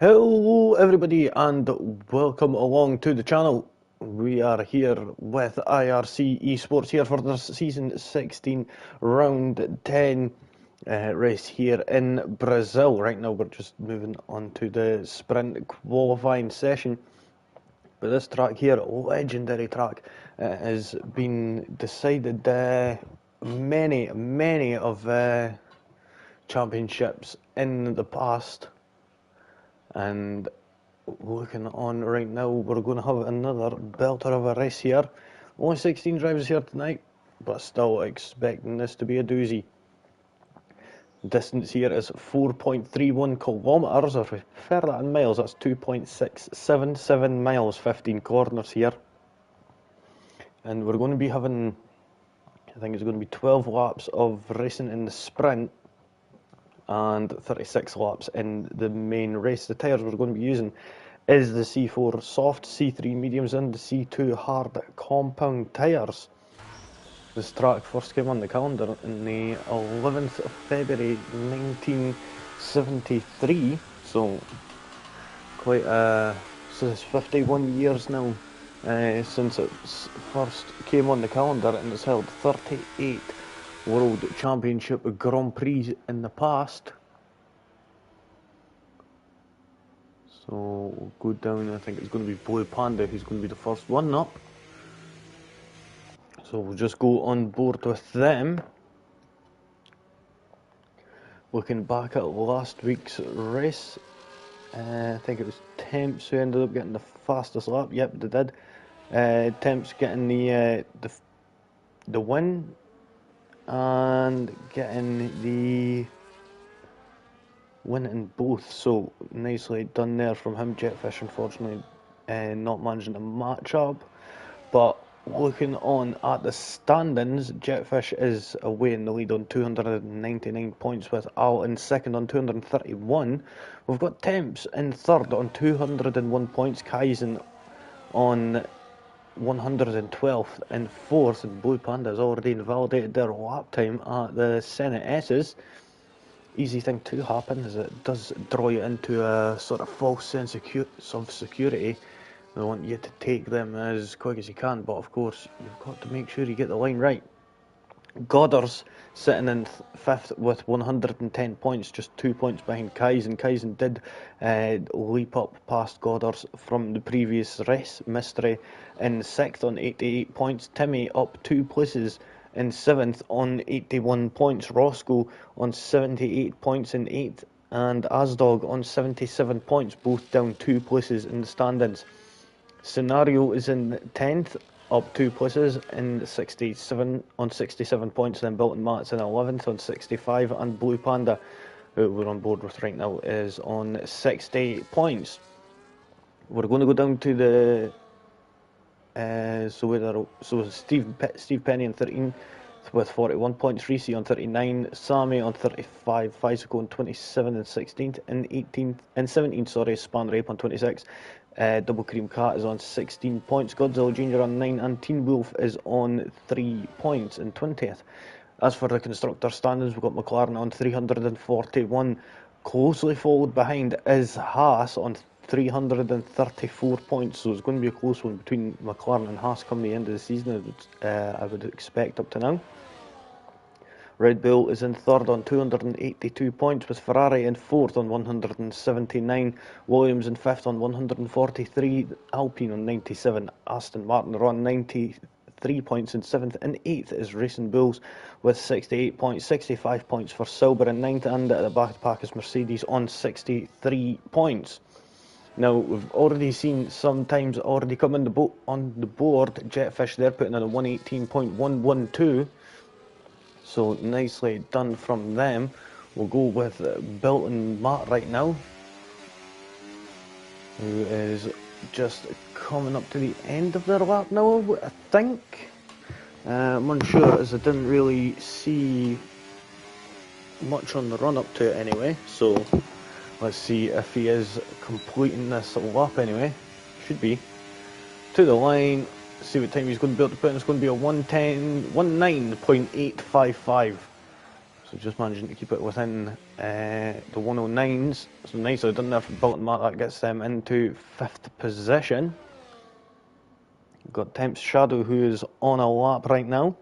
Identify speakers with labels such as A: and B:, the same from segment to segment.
A: Hello everybody and welcome along to the channel. We are here with IRC eSports here for the season 16 round 10 race here in Brazil. Right now we're just moving on to the sprint qualifying session. But this track here, legendary track, has been decided many of championships in the past. And looking on right now, we're going to have another belter of a race here. Only 16 drivers here tonight, but still expecting this to be a doozy. Distance here is 4.31 kilometres, or if we refer that in miles, that's 2.677 miles, 15 corners here. And we're going to be having, I think it's going to be 12 laps of racing in the sprint and 36 laps in the main race. The tyres we're going to be using is the C4 soft, C3 mediums and the C2 hard compound tyres. This track first came on the calendar in the 11th of February 1973, so so it's 51 years now since it first came on the calendar, and it's held 38 World Championship Grand Prix in the past. So we'll go down, I think it's going to be Blue Panda who's going to be the first one up. So we'll just go on board with them. Looking back at last week's race, I think it was Temps who ended up getting the fastest lap. Yep, they did. Temps getting the win and getting the win in both, so nicely done there from him. Jetfish unfortunately not managing to match up, but looking on at the standings, Jetfish is away in the lead on 299 points, with Al in second on 231. We've got Temps in third on 201 points, Kaizen on 112th and 4th, and Blue Panda has already invalidated their lap time at the Senate S's. Easy thing to happen is it does draw you into a sort of false sense of security. They want you to take them as quick as you can, but of course you've got to make sure you get the line right. Goddard's sitting in fifth with 110 points, just 2 points behind Kaizen. Kaizen did leap up past Goddard's from the previous race. Mystery in sixth on 88 points. Timmy up 2 places in seventh on 81 points. Roscoe on 78 points in eighth, and Asdog on 77 points, both down 2 places in the standings. Scenario is in 10th, up 2 places in 67 on 67 points. Then Bilton Matt's in 11th on 65, and Blue Panda, who we're on board with right now, is on 60 points. We're going to go down to the so Steve Penny on 13th with 41 points, Reese on 39, Sammy on 35, Faisako on 27 and 16th, and 18th and 17th, Span Rape on 26. Double Cream Cat is on 16 points, Godzilla Jr. on 9, and Teen Wolf is on 3 points in 20th. As for the constructor standings, we've got McLaren on 341. Closely followed behind is Haas on 334 points, so it's going to be a close one between McLaren and Haas come the end of the season, I would expect up to now. Red Bull is in third on 282 points, with Ferrari in fourth on 179, Williams in fifth on 143, Alpine on 97, Aston Martin are on 93 points in seventh, and eighth is Racing Bulls with 68 points, 65 points for Sauber in ninth, and at the back of the pack is Mercedes on 63 points. Now, we've already seen some times already come on the board. Jetfish, they're putting in a 118.112. So nicely done from them. We'll go with Bilton Matt right now, who is just coming up to the end of their lap now, I think. I'm unsure, as I didn't really see much on the run up to it anyway. So let's see if he is completing this lap anyway. Should be. To the line. See what time he's going to be able to put in. It's going to be a 19.855. So So just managing to keep it within the 109s. So nicely done there from Bolton Mark. That gets them into 5th position. We've got Temps Shadow, who is on a lap right now.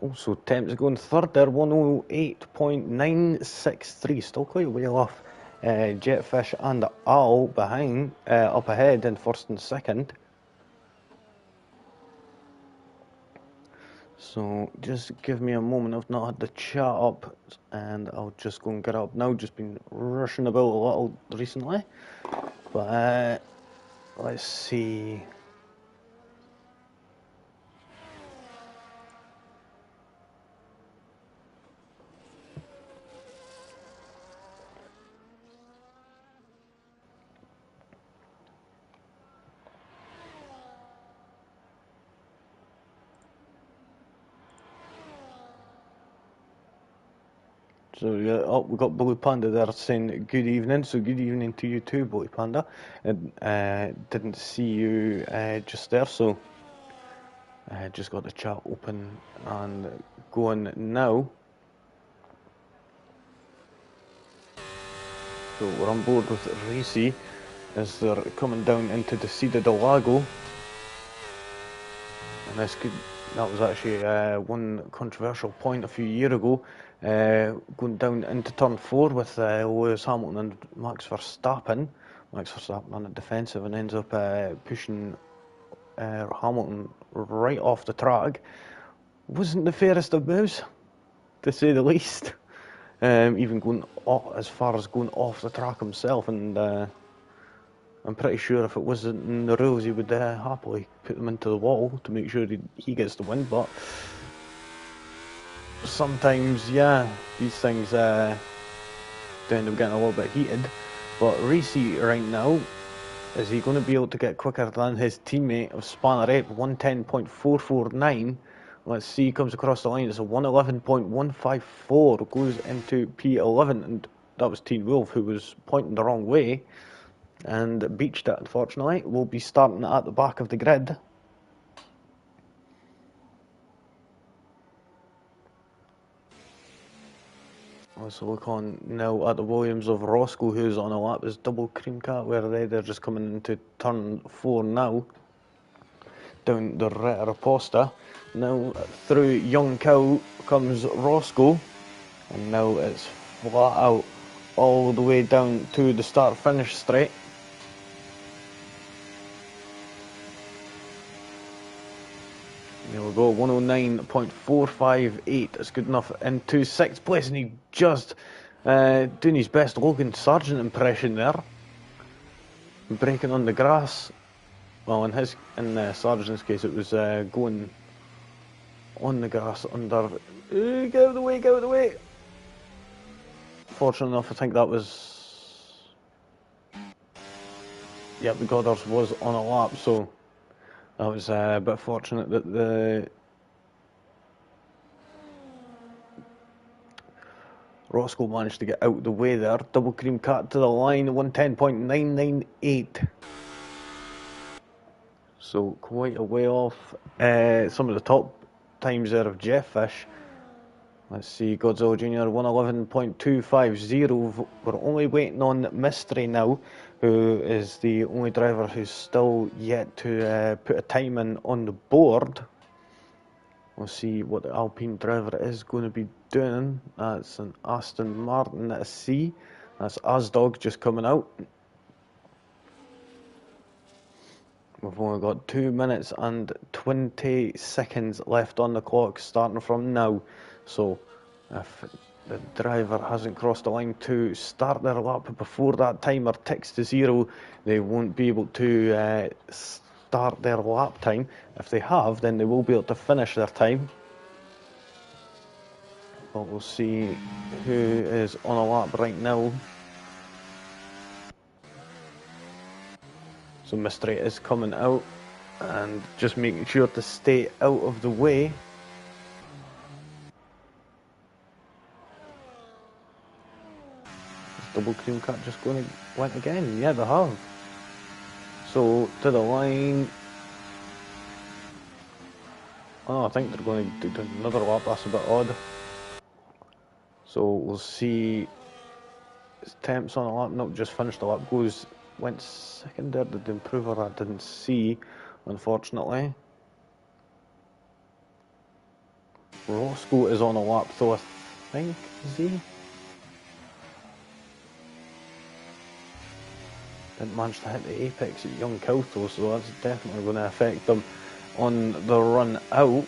A: Also, Temps going third there, 108.963, still quite a way off. Jetfish and Owl behind, up ahead in first and second. So just give me a moment. I've not had the chat up, and I'll just go and get up now. Just been rushing about a little recently, but let's see. So yeah, oh, we got Blue Panda there saying good evening. So good evening to you too, Blue Panda. And didn't see you just there, so just got the chat open and going now. So we're on board with Racy as they're coming down into the Cida del Lago. And that was actually one controversial point a few years ago, going down into turn 4 with Lewis Hamilton and Max Verstappen. Max Verstappen on the defensive and ends up pushing Hamilton right off the track. Wasn't the fairest of moves, to say the least. Even going as far as going off the track himself, and I'm pretty sure if it wasn't in the rules, he would happily put them into the wall to make sure he gets the win. But sometimes, yeah, these things do end up getting a little bit heated. But Racy right now, is he going to be able to get quicker than his teammate of Spanner 8, 110.449? Let's see, he comes across the line, it's a 111.154, goes into P11, and that was Teen Wolf, who was pointing the wrong way and beached it, unfortunately. We'll be starting at the back of the grid. Let's look on now at the Williams of Roscoe, who's on a lap as Double Cream Cat, where they're just coming into turn 4 now, down the Retta Raposta. Now through Young Cow comes Roscoe, and now it's flat out all the way down to the start-finish straight. There we go, 109.458. It's good enough into 6th place, and he just doing his best Logan Sargent impression there, breaking on the grass. Well, in Sargent's case, it was going on the grass under. Get out of the way! Get out of the way! Fortunate enough, I think that was. Yep, the Goddard was on a lap, so. That was a bit fortunate that the Roscoe managed to get out the way there. Double Cream Cat to the line, 110.998. So quite a way off some of the top times there of Jetfish. Let's see, Godzilla Jr. 111.250. We're only waiting on Mystery now, who is the only driver who's still yet to put a time in on the board. We'll see what the Alpine driver is going to be doing. That's an Aston Martin at a C. That's Asdog just coming out. We've only got 2 minutes and 20 seconds left on the clock, starting from now. So if the driver hasn't crossed the line to start their lap before that timer ticks to 0, they won't be able to start their lap time. If they have, then they will be able to finish their time. But we'll see who is on a lap right now. So Mystery is coming out and just making sure to stay out of the way. Is Double Cream Cut just going to win again? Yeah, they have. So to the line. Oh, I think they're going to do another lap. That's a bit odd. So we'll see. Is Temps on a lap? No, just finished the lap. Went second there. Did the improver? I didn't see, unfortunately. Roscoe is on a lap, though, I think. Is he? Didn't manage to hit the apex at Young Couthel, so that's definitely going to affect them on the run out.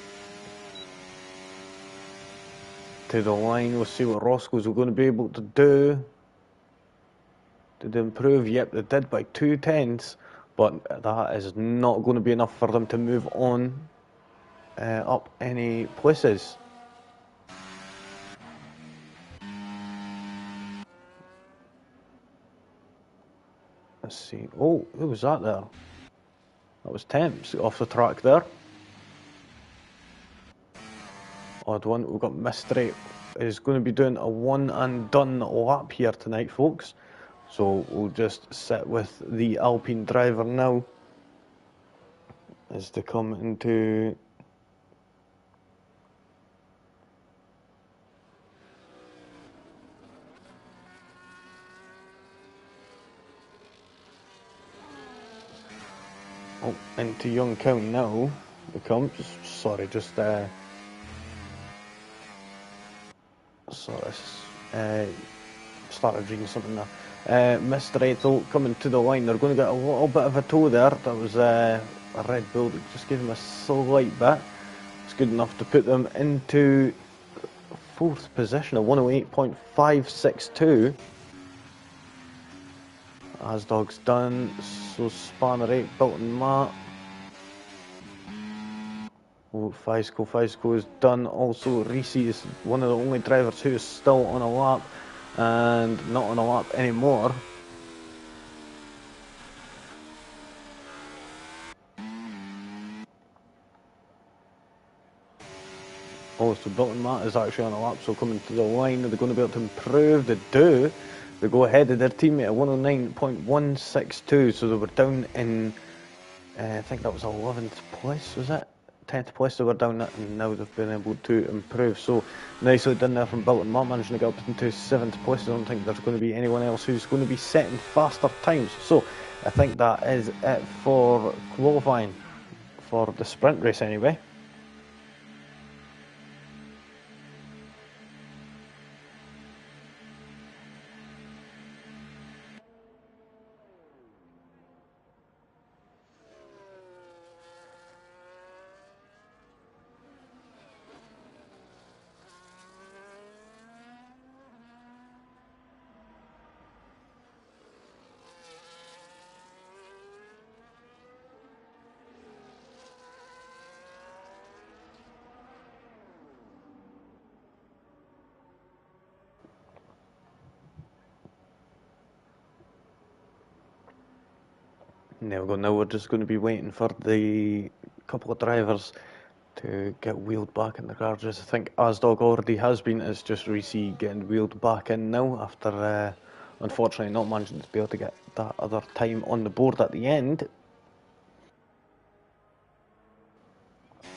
A: To the line, we'll see what Roscoe's going to be able to do. Did they improve? Yep, they did by 2/10, but that is not going to be enough for them to move on up any places. Let's see. Oh, who was that there? That was Temps off the track there. Odd one. We've got Mystery is going to be doing a one and done lap here tonight, folks. So we'll just sit with the Alpine driver now as they come into into Young County now. It comes. Sorry, just started reading something there. Mr. Ethel coming to the line. They're going to get a little bit of a tow there. That was a Red Bull that just gave them a slight bit. It's good enough to put them into 4th position, a 108.562. Asdog's done. So Spanner 8, Bilton Matt. Oh, Feisco is done. Also, Reese is one of the only drivers who is still on a lap and not on a lap anymore. Oh, so Bilton Matt is actually on a lap, so coming to the line, are they going to be able to improve? They do. They go ahead of their teammate at 109.162, so they were down in, I think that was 11th place, was it? 10th place they were down at, and now they've been able to improve. So nicely done there from Bilton Matt, managing to get up into 7th place. I don't think there's going to be anyone else who's going to be setting faster times. So I think that is it for qualifying for the sprint race anyway. There we go. Now we're just going to be waiting for the couple of drivers to get wheeled back in the garages. I think Asdog already has been. It's just Reese getting wheeled back in now after unfortunately not managing to be able to get that other time on the board at the end. So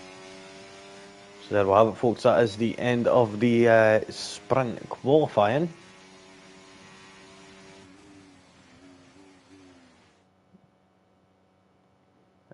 A: there we have it, folks. That is the end of the sprint qualifying.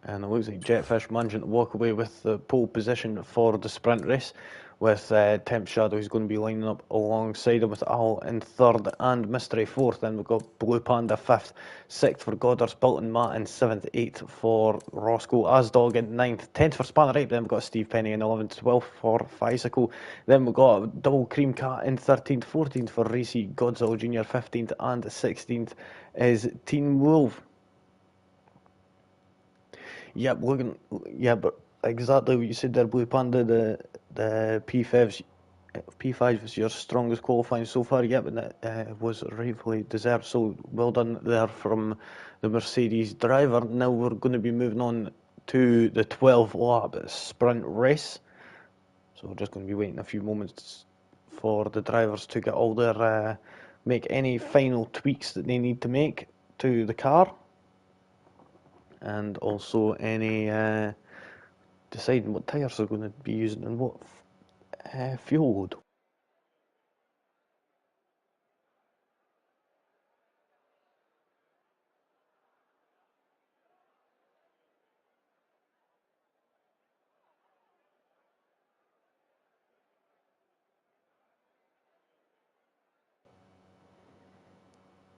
A: And it looks like Jetfish managing to walk away with the pole position for the sprint race. with Temp Shadow, who's going to be lining up alongside him with Al in third and Mystery fourth. Then we've got Blue Panda fifth, sixth for Goddard's Bolton Matt, and seventh, eighth for Roscoe Asdog in ninth, 10th for Spanner Ape. Then we've got Steve Penny in 11th, 12th for Bicycle. Then we've got Double Cream Cat in 13th, 14th for Racy Godzilla Jr., 15th and 16th is Teen Wolf. Yep, looking, yeah, but exactly what you said there, Blue Panda. The P5 was your strongest qualifying so far. Yep, and it was rightfully deserved. So well done there from the Mercedes driver. Now we're going to be moving on to the 12-lap sprint race. So we're just going to be waiting a few moments for the drivers to get all their make any final tweaks that they need to make to the car. And also any deciding what tyres they're going to be using and what fuel load.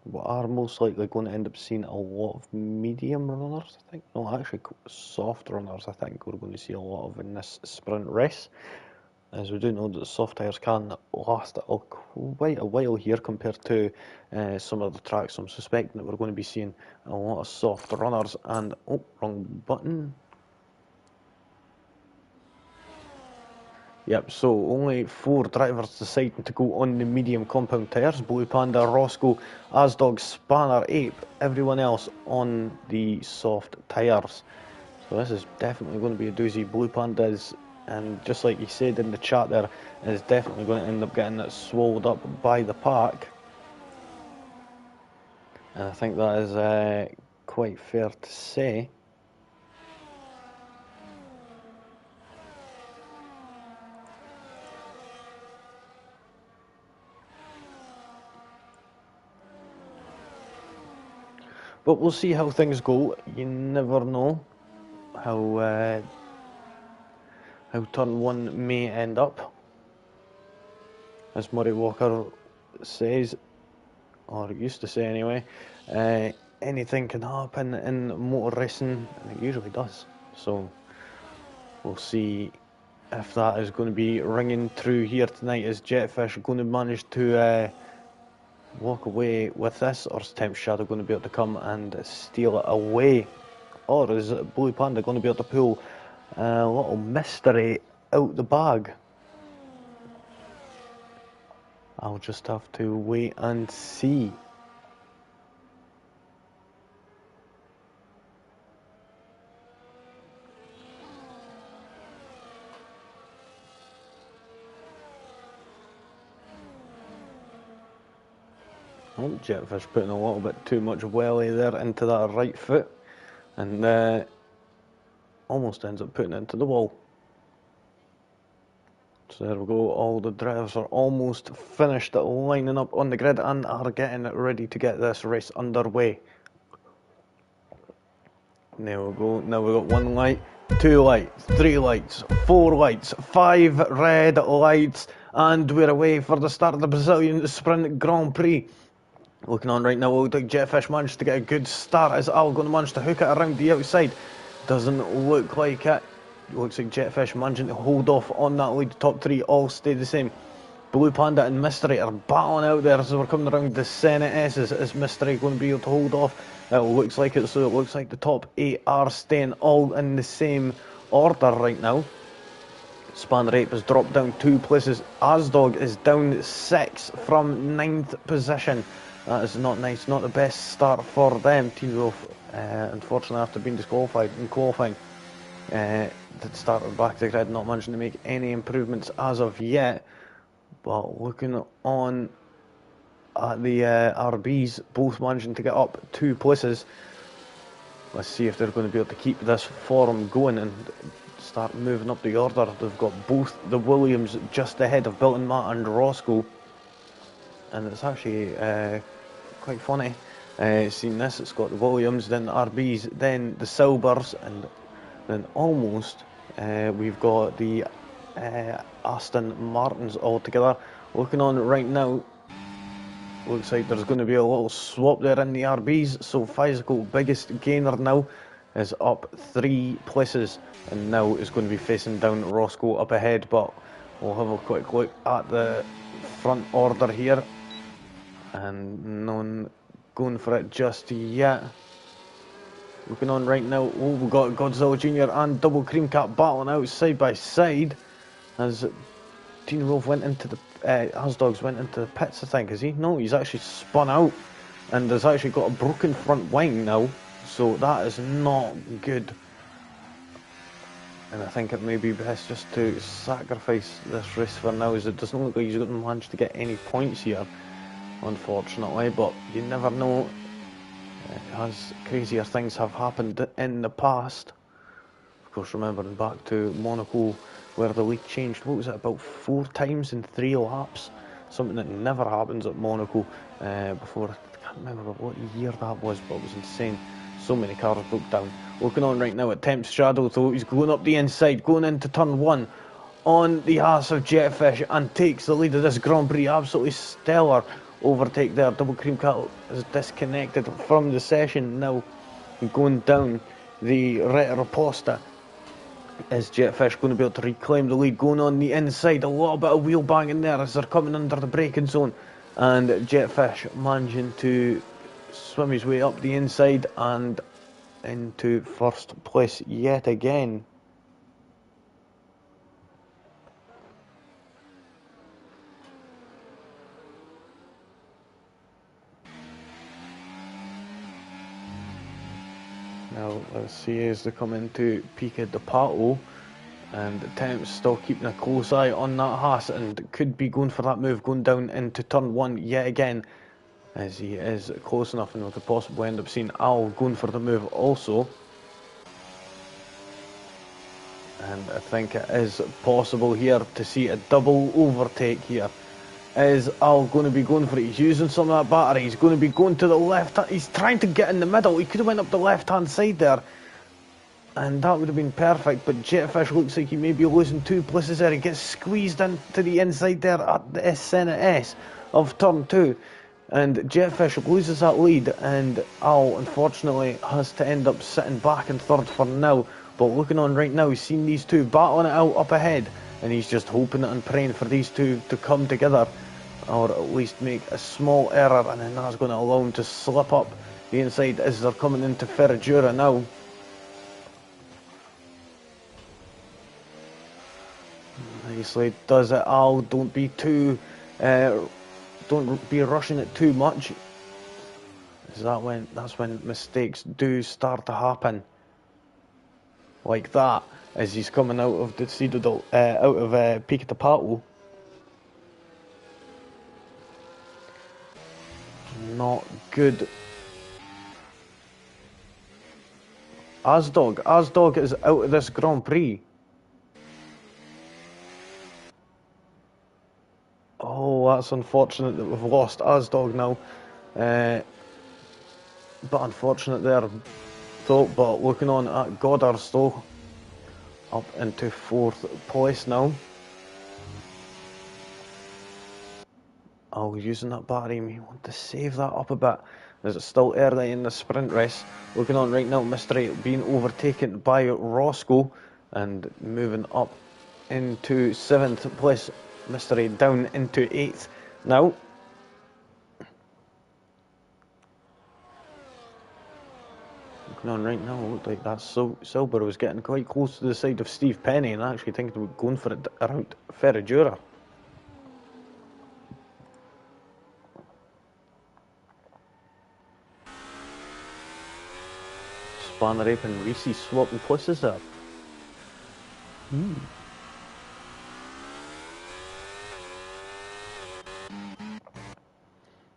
A: We are most likely going to end up seeing a lot of medium runners, I think. No, actually soft runners, I think we're going to see a lot of in this sprint race. As we do know that soft tyres can last quite a while here compared to some of the tracks. So I'm suspecting that we're going to be seeing a lot of soft runners and, oh, wrong button. Yep, so only 4 drivers deciding to go on the medium compound tyres. Blue Panda, Roscoe, Asdog, Spanner, Ape, everyone else on the soft tyres. So this is definitely going to be a doozy. Blue Panda is, and just like you said in the chat there, is definitely going to end up getting it swallowed up by the pack. And I think that is quite fair to say. But we'll see how things go. You never know how turn 1 may end up. As Murray Walker says, or used to say anyway, anything can happen in motor racing, and it usually does. So we'll see if that is going to be ringing through here tonight. Is Jetfish going to manage to walk away with this, or is Temp Shadow going to be able to come and steal it away? Or is Blue Panda going to be able to pull a little mystery out the bag? I'll just have to wait and see. Oh, Jetfish putting a little bit too much welly there into that right foot, and almost ends up putting it into the wall. So there we go, all the drivers are almost finished lining up on the grid and are getting ready to get this race underway. There we go, now we've got 1 light, 2 lights, 3 lights, 4 lights, 5 red lights, and we're away for the start of the Brazilian Sprint Grand Prix. Looking on right now, it looks like Jetfish managed to get a good start. Is Al going to manage to hook it around the outside? Doesn't look like it. Looks like Jetfish managing to hold off on that lead. The top 3 all stay the same. Blue Panda and Mystery are battling out there, so we're coming around the Senate S's. Is Mystery going to be able to hold off? It looks like it, so it looks like the top 8 are staying all in the same order right now. Spanner Ape has dropped down 2 places. Asdog is down 6 from 9th position. That is not nice, not the best start for them. Teen Wolf, unfortunately, after being disqualified in qualifying, that started back to the grid, not managing to make any improvements as of yet. But looking on at the RBs, both managing to get up 2 places. Let's see if they're going to be able to keep this form going and start moving up the order. They've got both the Williams just ahead of Bilton Matt and Roscoe. And it's actually quite funny seeing this. It's got the Williams, then the RBs, then the Silvers, and then almost we've got the Aston Martins all together. Looking on right now, looks like there's going to be a little swap there in the RBs. So Physical, biggest gainer now, is up 3 places and now is going to be facing down Roscoe up ahead. But we'll have a quick look at the front order here, and no one going for it just yet. Looking on right now, we've got Godzilla Jr. and Double Cream Cat battling out side by side as Teen Wolf went into the Asdogs went into the pits, I think. Is he? No, he's actually spun out and has actually got a broken front wing now, so that is not good. And I think it may be best just to sacrifice this race for now, as it doesn't look like he's going to manage to get any points here, unfortunately. But you never know, as crazier things have happened in the past. Of course, remembering back to Monaco, where the lead changed, what was it, about 4 times in 3 laps? Something that never happens at Monaco before. I can't remember what year that was, but it was insane. So many cars broke down. Looking on right now at Temp's Shadow, though, he's going up the inside, going into turn 1 on the ass of Jetfish and takes the lead of this Grand Prix. Absolutely stellar overtake there. Double Cream Cat is disconnected from the session now, going down the Retroposta. Is Jetfish going to be able to reclaim the lead? Going on the inside, a little bit of wheel banging there as they're coming under the braking zone, and Jetfish managing to swim his way up the inside and into first place yet again. Now let's see as they come into Pica de Pato, and Temp's still keeping a close eye on that Haas and could be going for that move, going down into turn 1 yet again, as he is close enough, and we could possibly end up seeing Al going for the move also. And I think it is possible here to see a double overtake here. Is Al going to be going for it? He's using some of that battery. He's going to be going to the left. He's trying to get in the middle. He could have went up the left-hand side there, and that would have been perfect. But Jetfish looks like he may be losing 2 places there. He gets squeezed into the inside there at the Senate S of turn 2. And Jetfish loses that lead, and Al unfortunately has to end up sitting back in third for now. But looking on right now, he's seen these two battling it out up ahead, and he's just hoping and praying for these two to come together, or at least make a small error, and then that's going to allow him to slip up the inside as they're coming into Ferradura now. Nicely does it, Al. Don't be rushing it too much. That's when mistakes do start to happen. Like that, as he's coming out of the Pica de Pato. Not good. Asdog is out of this Grand Prix. Oh, that's unfortunate that we've lost Asdog now. But unfortunate there. But looking on at Goddard's though, up into 4th place now. Using that battery, may want to save that up a bit, as it's still early in the sprint race. Looking on right now, Mystery being overtaken by Roscoe and moving up into 7th place. Mystery down into 8th now. On right now, it looked like that Silver was getting quite close to the side of Steve Penny, and I actually think they were going for it around Ferradura. Spanner Ape and Reese swapping places there.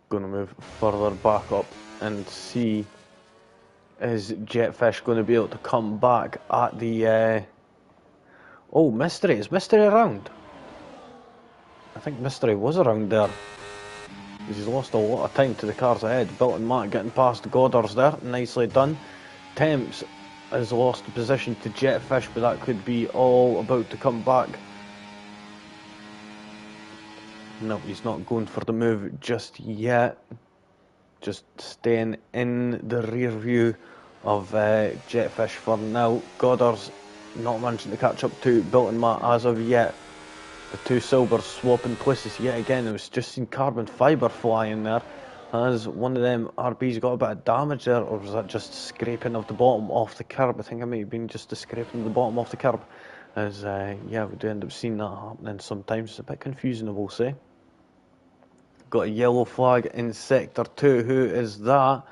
A: Gonna move further back up and see, is Jetfish going to be able to come back at the... Oh, Mystery. Is Mystery around? I think Mystery was around there. He's lost a lot of time to the cars ahead. Bilt and Matt getting past Goddard's there. Nicely done. Temps has lost the position to Jetfish, but that could be all about to come back No, he's not going for the move just yet. Just staying in the rear view of Jetfish for now. Goddard's not managing to catch up to Bilton Matt as of yet. The two silvers swapping places yet again. It was just seen carbon fibre flying there. Has one of them RBs got a bit of damage there, or was that just scraping of the bottom off the curb? I think it might have been just the scraping of the bottom off the curb. As yeah, we do end up seeing that happening sometimes. It's a bit confusing, I will say. Got a yellow flag in sector 2. Who is that?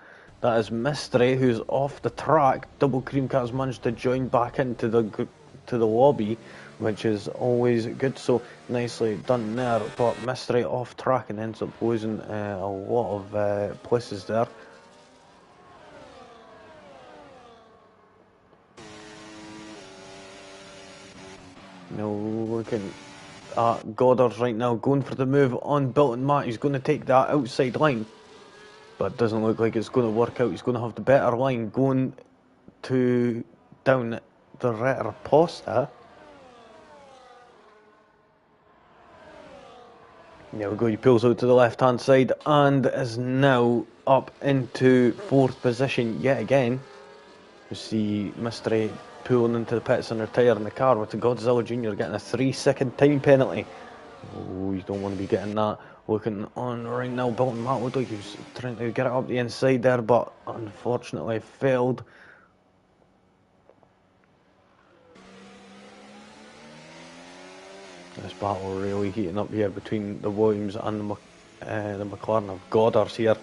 A: That is Mystery, who's off the track. Double Cream Cat's managed to join back into the lobby, which is always good. So nicely done there. But Mystery off track and ends up losing a lot of places there. Now looking at Goddard's right now, going for the move on Bilton Matt. He's going to take that outside line, but it doesn't look like it's going to work out. He's going to have the better line going to down the Retroposta. There we go, he pulls out to the left hand side and is now up into 4th position yet again. You see Mystery pulling into the pits under tyre in the car with the Godzilla Jr. getting a 3-second time penalty. Oh, you don't want to be getting that. Looking on right now, Bilton Matt looked like he was trying to get it up the inside there, but unfortunately failed. This battle really heating up here between the Williams and the McLaren of Goddard's here.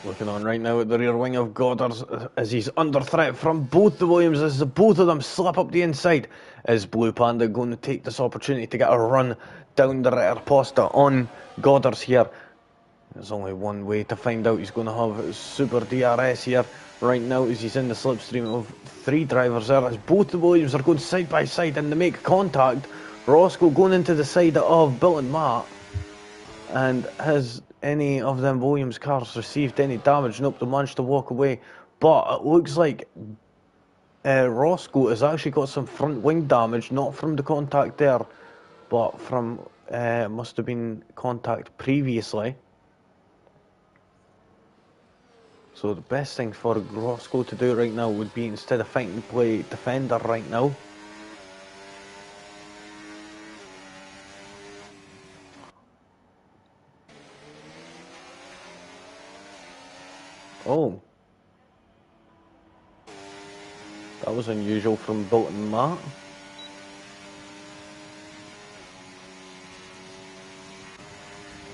A: Looking on right now at the rear wing of Goddard's as he's under threat from both the Williams as both of them slip up the inside. Is Blue Panda going to take this opportunity to get a run down the Retroposta on Goddard's here? There's only one way to find out. He's going to have Super DRS here right now as he's in the slipstream of 3 drivers there. As both the Williams are going side by side and they make contact. Roscoe going into the side of Bilton Matt. And has any of them Williams cars received any damage? Nope, they managed to walk away. But it looks like Roscoe has actually got some front wing damage, not from the contact there, but from must have been contact previously. So the best thing for Roscoe to do right now would be, instead of fighting, play defender right now. Oh, that was unusual from Bilton Matt.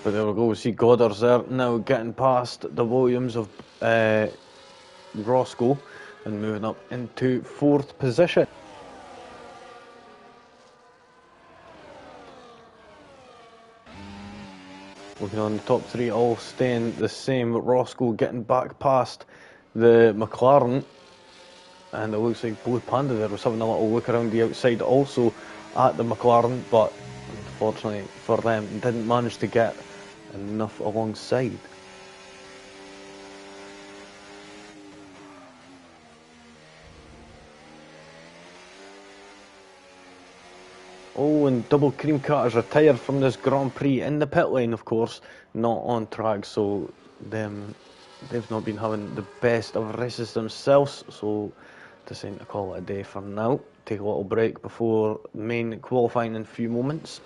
A: But there we go, we see Goddard's there now getting past the Williams of Roscoe and moving up into 4th position. Looking on, the top 3 all staying the same. Roscoe getting back past the McLaren, and it looks like Blue Panda there was having a little look around the outside also at the McLaren, but unfortunately for them didn't manage to get enough alongside. Oh, and Double Cream Cat is retired from this Grand Prix in the pit lane, of course, not on track, so they've not been having the best of races themselves, so deciding to call it a day for now. Take a little break before main qualifying in a few moments.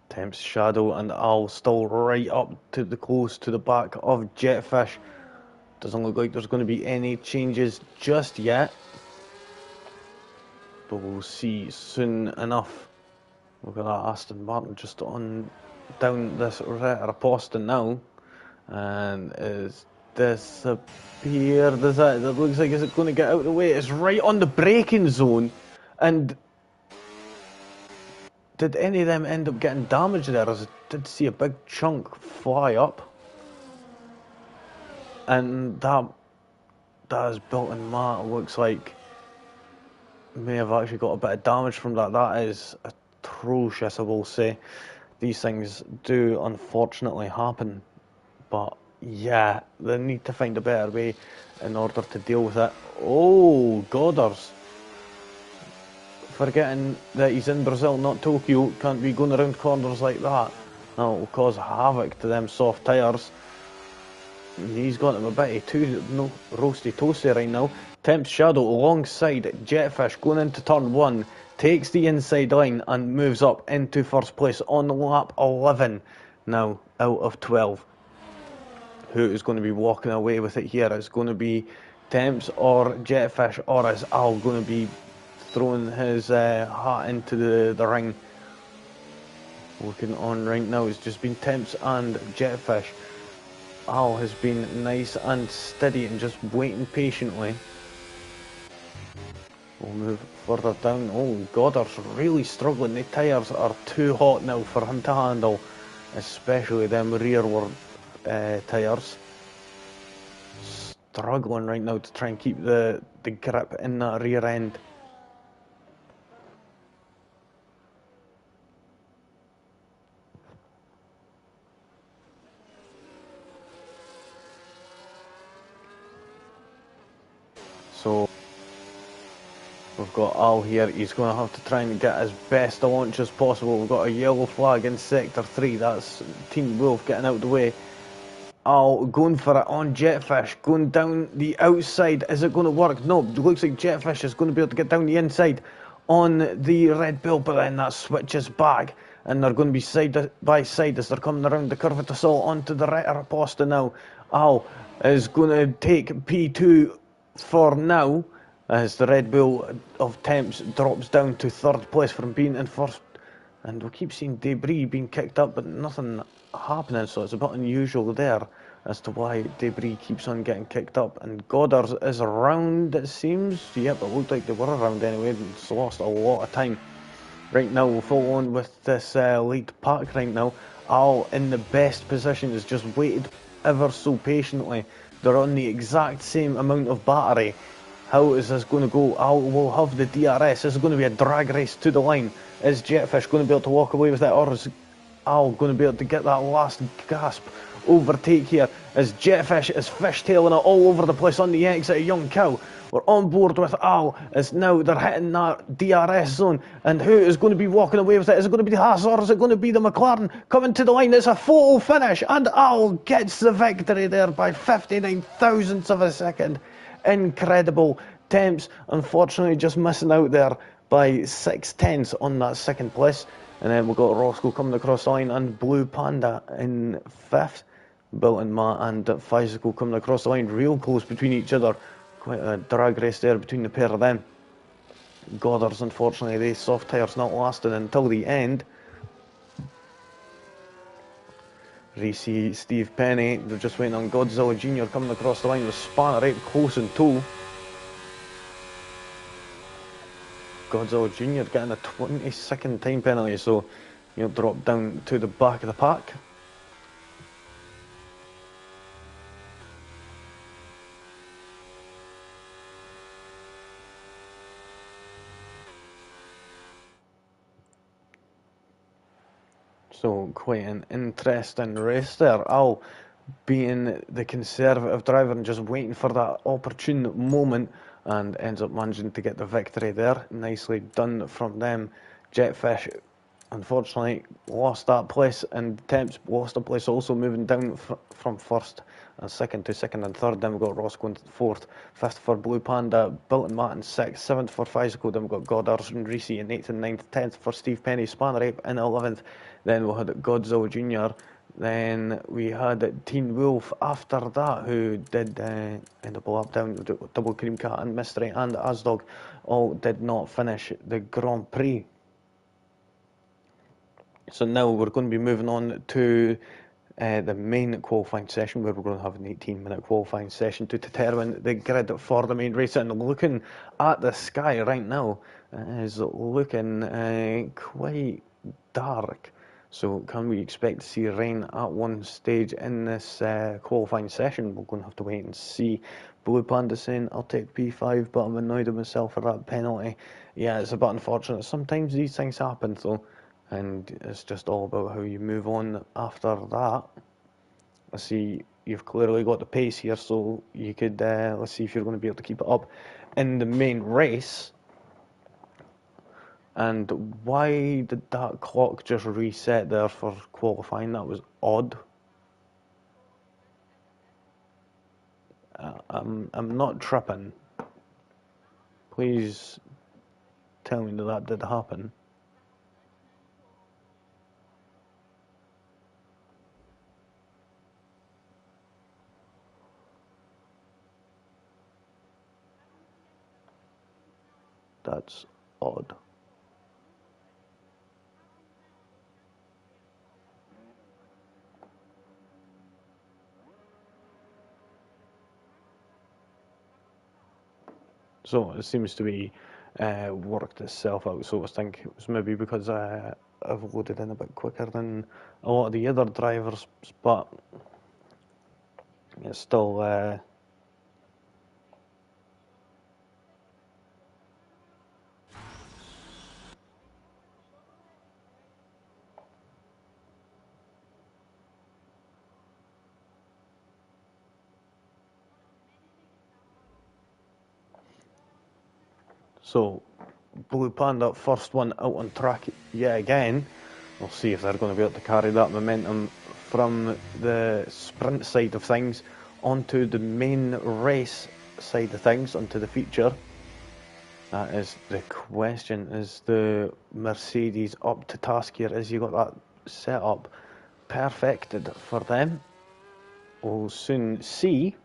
A: Temps, Shadow and Al still right up to the close to the back of Jetfish. Doesn't look like there's going to be any changes just yet, but we'll see soon enough. Look at that, Aston Martin just on down this Retroposta now, and is disappeared. It looks like, is it going to get out of the way? It's right on the braking zone, and did any of them end up getting damaged there? As I did see a big chunk fly up. And that is built in Matt. It looks like may have actually got a bit of damage from that. That is atrocious, I will say. These things do unfortunately happen. But yeah, they need to find a better way in order to deal with it. Oh, Goddard's forgetting that he's in Brazil, not Tokyo. Can't be going around corners like that. That will cause havoc to them soft tyres. He's got him a bit too roasty toasty right now. Temp's Shadow alongside Jetfish going into turn 1. Takes the inside line and moves up into first place on lap 11 now out of 12. Who is going to be walking away with it here? Is going to be Temps or Jetfish, or is Al going to be throwing his hat into the ring? Looking on right now, it's just been Temps and Jetfish. Al has been nice and steady and just waiting patiently. We'll move further down. Oh, Goddard's really struggling. The tyres are too hot now for him to handle, especially them rearward tyres. Struggling right now to try and keep the grip in that rear end. So we've got Al here. He's going to have to try and get as best a launch as possible. We've got a yellow flag in sector 3. That's Team Wolf getting out of the way. Al going for it on Jetfish, going down the outside. Is it going to work? No, it looks like Jetfish is going to be able to get down the inside on the Red Bull, but then that switches back, and they're going to be side by side as they're coming around the curve of the Sol onto the right Raposta now. Al is going to take P2 for now, as the Red Bull of Temps drops down to third place from being in first. And we keep seeing Debris being kicked up, but nothing happening, so it's a bit unusual there as to why Debris keeps on getting kicked up. And Goddard is around, it seems. Yep, it looked like they were around anyway, and it's lost a lot of time. Right now, we'll follow on with this lead pack right now. Al in the best position has just waited ever so patiently. They're on the exact same amount of battery. How is this going to go? Al will have the DRS. This is going to be a drag race to the line. Is Jetfish going to be able to walk away with it, or is Al going to be able to get that last gasp overtake here? As Jetfish is fishtailing it all over the place on the exit of Young Cow. We're on board with Al, as now they're hitting that DRS zone. And who is going to be walking away with it? Is it going to be the Haas, or is it going to be the McLaren coming to the line? It's a photo finish, and Al gets the victory there by 59 thousandths of a second. Incredible. Temps, unfortunately, just missing out there by 6/10 on that second place. And then we've got Roscoe coming across the line and Blue Panda in 5th. Bilton Matt and Physical coming across the line real close between each other. Quite a drag race there between the pair of them. Goddard's, unfortunately, the soft tyres not lasting until the end. Reese, Steve Penny, they're just waiting on Godzilla Jr. coming across the line with Spanner right close in tow. Godzilla Jr. getting a 20-second time penalty, so he'll drop down to the back of the pack. So quite an interesting race there. Al being the conservative driver and just waiting for that opportune moment, and ends up managing to get the victory there. Nicely done from them. Jetfish, unfortunately, lost that place, and Temps lost a place also, moving down from first and second to second and third. Then we've got Ross going to fourth, fifth for Blue Panda, Bilton Matt in sixth, seventh for Physical. Then we've got Goddard and Reese in eighth and ninth, 10th for Steve Penny, Spanner Ape in 11th. Then we had Godzilla Jr. Then we had Teen Wolf after that, who did end up a lap down. Double Cream Cat and Mystery and Asdog all did not finish the Grand Prix. So now we're going to be moving on to the main qualifying session, where we're going to have an 18-minute qualifying session to determine the grid for the main race. And looking at the sky right now, it is looking quite dark. So can we expect to see rain at one stage in this qualifying session? We're going to have to wait and see. Blue Panda saying, I'll take P5, but I'm annoyed at myself for that penalty. Yeah, it's a bit unfortunate. Sometimes these things happen, though, and it's just all about how you move on after that. Let's see, you've clearly got the pace here, so you could, let's see if you're going to be able to keep it up in the main race. And why did that clock just reset there for qualifying? That was odd. I'm not tripping. Please tell me that did happen. That's odd. So it seems to be worked itself out. So I think it was maybe because I've loaded in a bit quicker than a lot of the other drivers, but it's still. So, Blue Panda, first one out on track yet again. We'll see if they're going to be able to carry that momentum from the sprint side of things onto the main race side of things, onto the feature. That is the question. Is the Mercedes up to task here? Has you got that set up perfected for them? We'll soon see.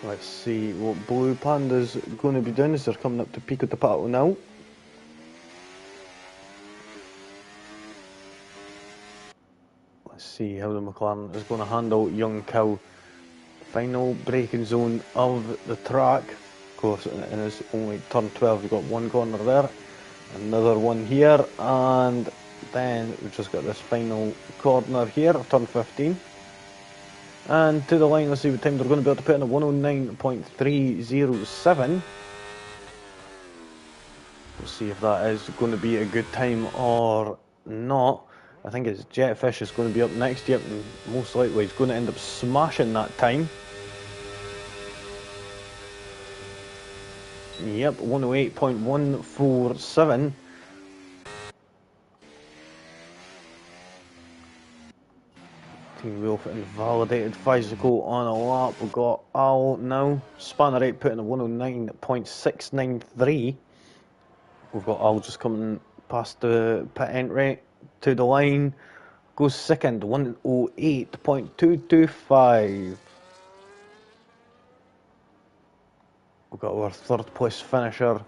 A: Let's see what Blue Panda's going to be doing as they're coming up to peak of the battle now. Let's see how the McLaren is going to handle Young Cow. Final braking zone of the track. Of course, and it's only turn 12. We've got one corner there, another one here, and then we've just got this final corner here, turn 15. And to the line, let's see what time they're going to be able to put in a 109.307. We'll see if that is going to be a good time or not. I think it's Jetfish is going to be up next. Yep, and most likely he's going to end up smashing that time. Yep, 108.147. Team Wolf invalidated Physical on a lap. We've got Al now. Spanner 8 putting a 109.693. We've got Al just coming past the pit entry to the line. Goes second, 108.225. We've got our third place finisher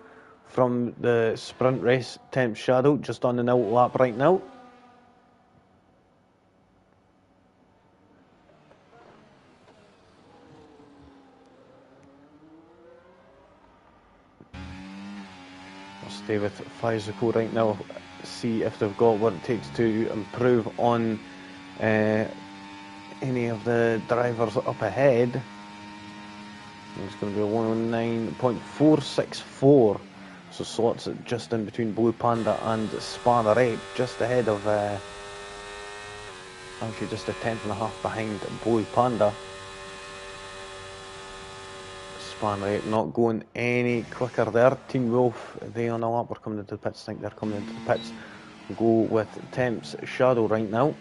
A: from the sprint race, Temp Shadow, just on the out lap right now. Stay with Physical right now, see if they've got what it takes to improve on any of the drivers up ahead. It's going to be a 109.464. So slots it just in between Blue Panda and Spanner 8, just ahead of, actually just a tenth and a half behind Blue Panda. Spanner 8 not going any quicker there. Team Wolf, they on a lap, are coming into the pits. I think they're coming into the pits. We'll go with Temps Shadow right now.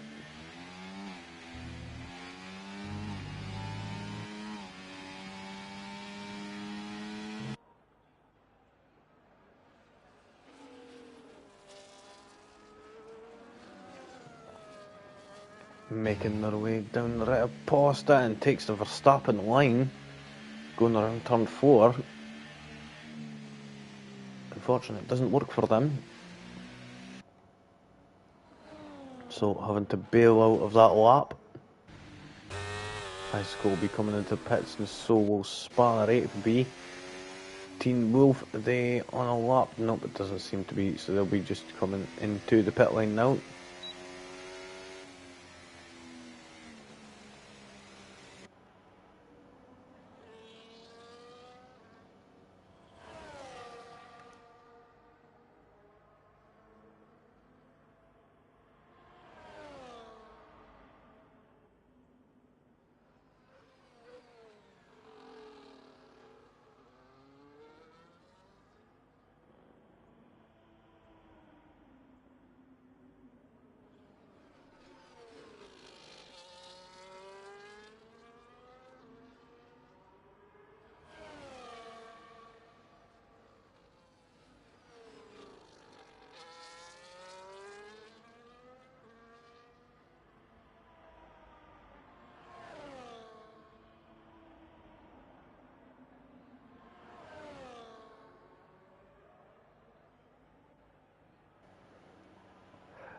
A: Making their way down the right of Posta and takes the Verstappen line. Going around turn 4. Unfortunately, it doesn't work for them. So having to bail out of that lap. Bicycle will be coming into pits, and so will Spanner 8B. Teen Wolf, they on a lap. Nope, it doesn't seem to be, so they'll be just coming into the pit lane now.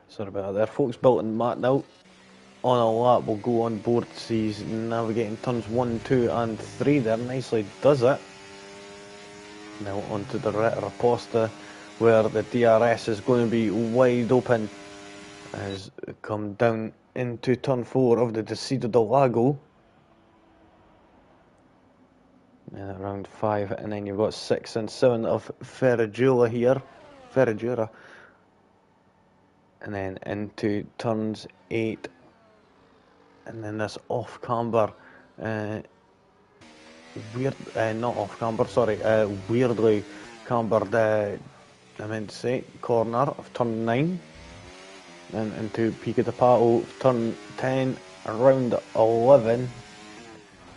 A: Sorry about that there, folks. Bilton Matt now on a lap will go on board. He's navigating turns 1, 2 and 3 there. Nicely does it. Now onto the Raposta, where the DRS is going to be wide open. As come down into turn 4 of the Decido del Lago. And around 5, and then you've got 6 and 7 of Ferragura here. Ferragura. And then into turns 8, and then this off camber, not off camber, sorry, weirdly cambered, I meant to say, corner of turn 9, and into Pico de Pato of turn 10, around 11,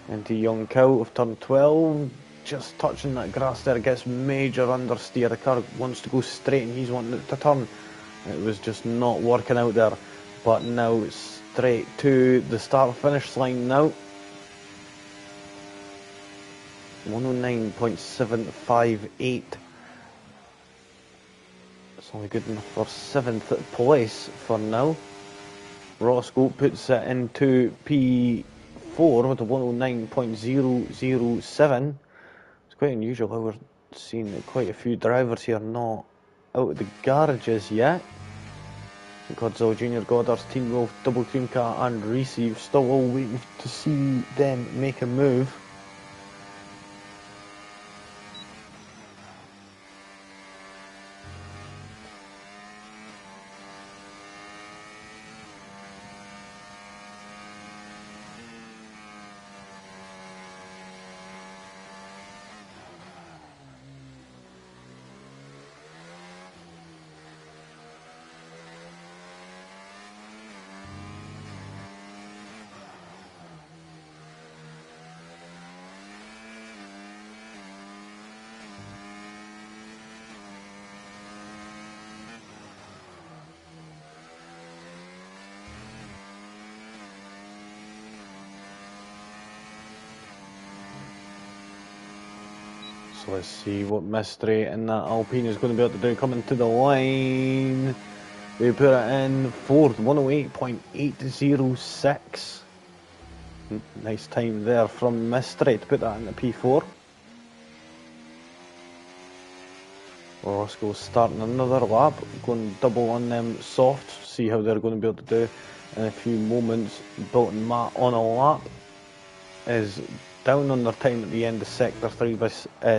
A: into Young Cow of turn 12, just touching that grass there, gets major understeer. The car wants to go straight and he's wanting it to turn. It was just not working out there, but now straight to the start-finish line now. 109.758. It's only good enough for 7th place for now. Roscoe puts it into P4 with a 109.007. It's quite unusual how we're seeing quite a few drivers here not out of the garages yet. Godzilla Junior, Goddard's, Team Wolf, Double Cream Car and Receive still all waiting to see them make a move. So let's see what Mystery and that Alpine is going to be able to do. Coming to the line, they put it in 4th, 108.806. Nice time there from Mystery to put that in the P4. Roscoe's starting another lap, going double on them soft, see how they're going to be able to do in a few moments. Bilton Matt on a lap is down on their time at the end of Sector 3 by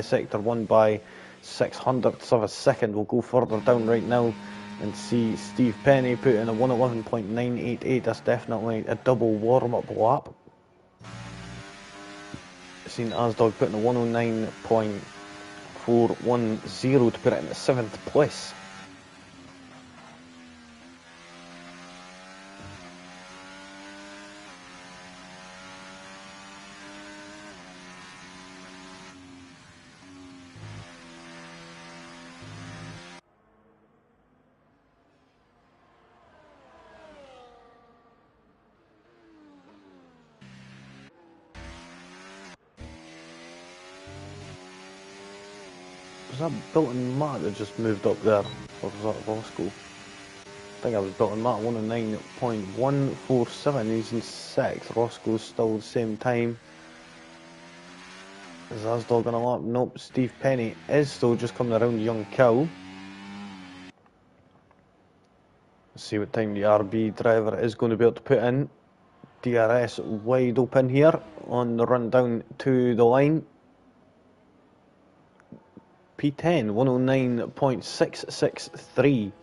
A: Sector 1 by 600ths of a second. We'll go further down right now and see Steve Penny put in a 1:11.988. That's definitely a double warm-up lap. Seen Asdog put in a 1:09.410 to put it in the 7th place. Was that Bilton Matt that just moved up there? Or was that Roscoe? I think that was Bilton Matt, 1:09.147. He's in 6th. Roscoe's still the same time. Is Asdog on a lap? Nope. Steve Penny is still just coming around Young Cow. Let's see what time the RB driver is going to be able to put in. DRS wide open here on the run down to the line. P10, 1:09.663.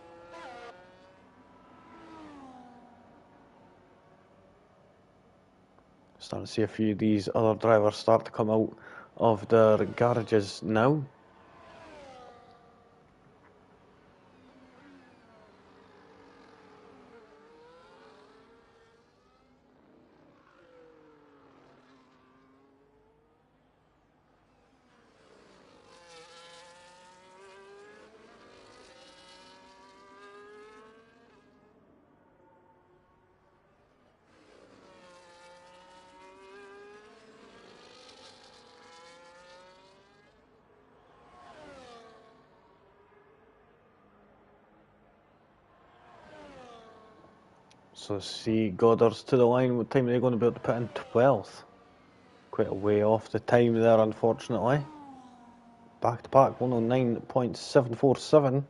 A: Starting to see a few of these other drivers start to come out of their garages now. So see Goddard's to the line. What time are they going to be able to put in? 12th. Quite a way off the time there, unfortunately. Back to back, 1:09.747.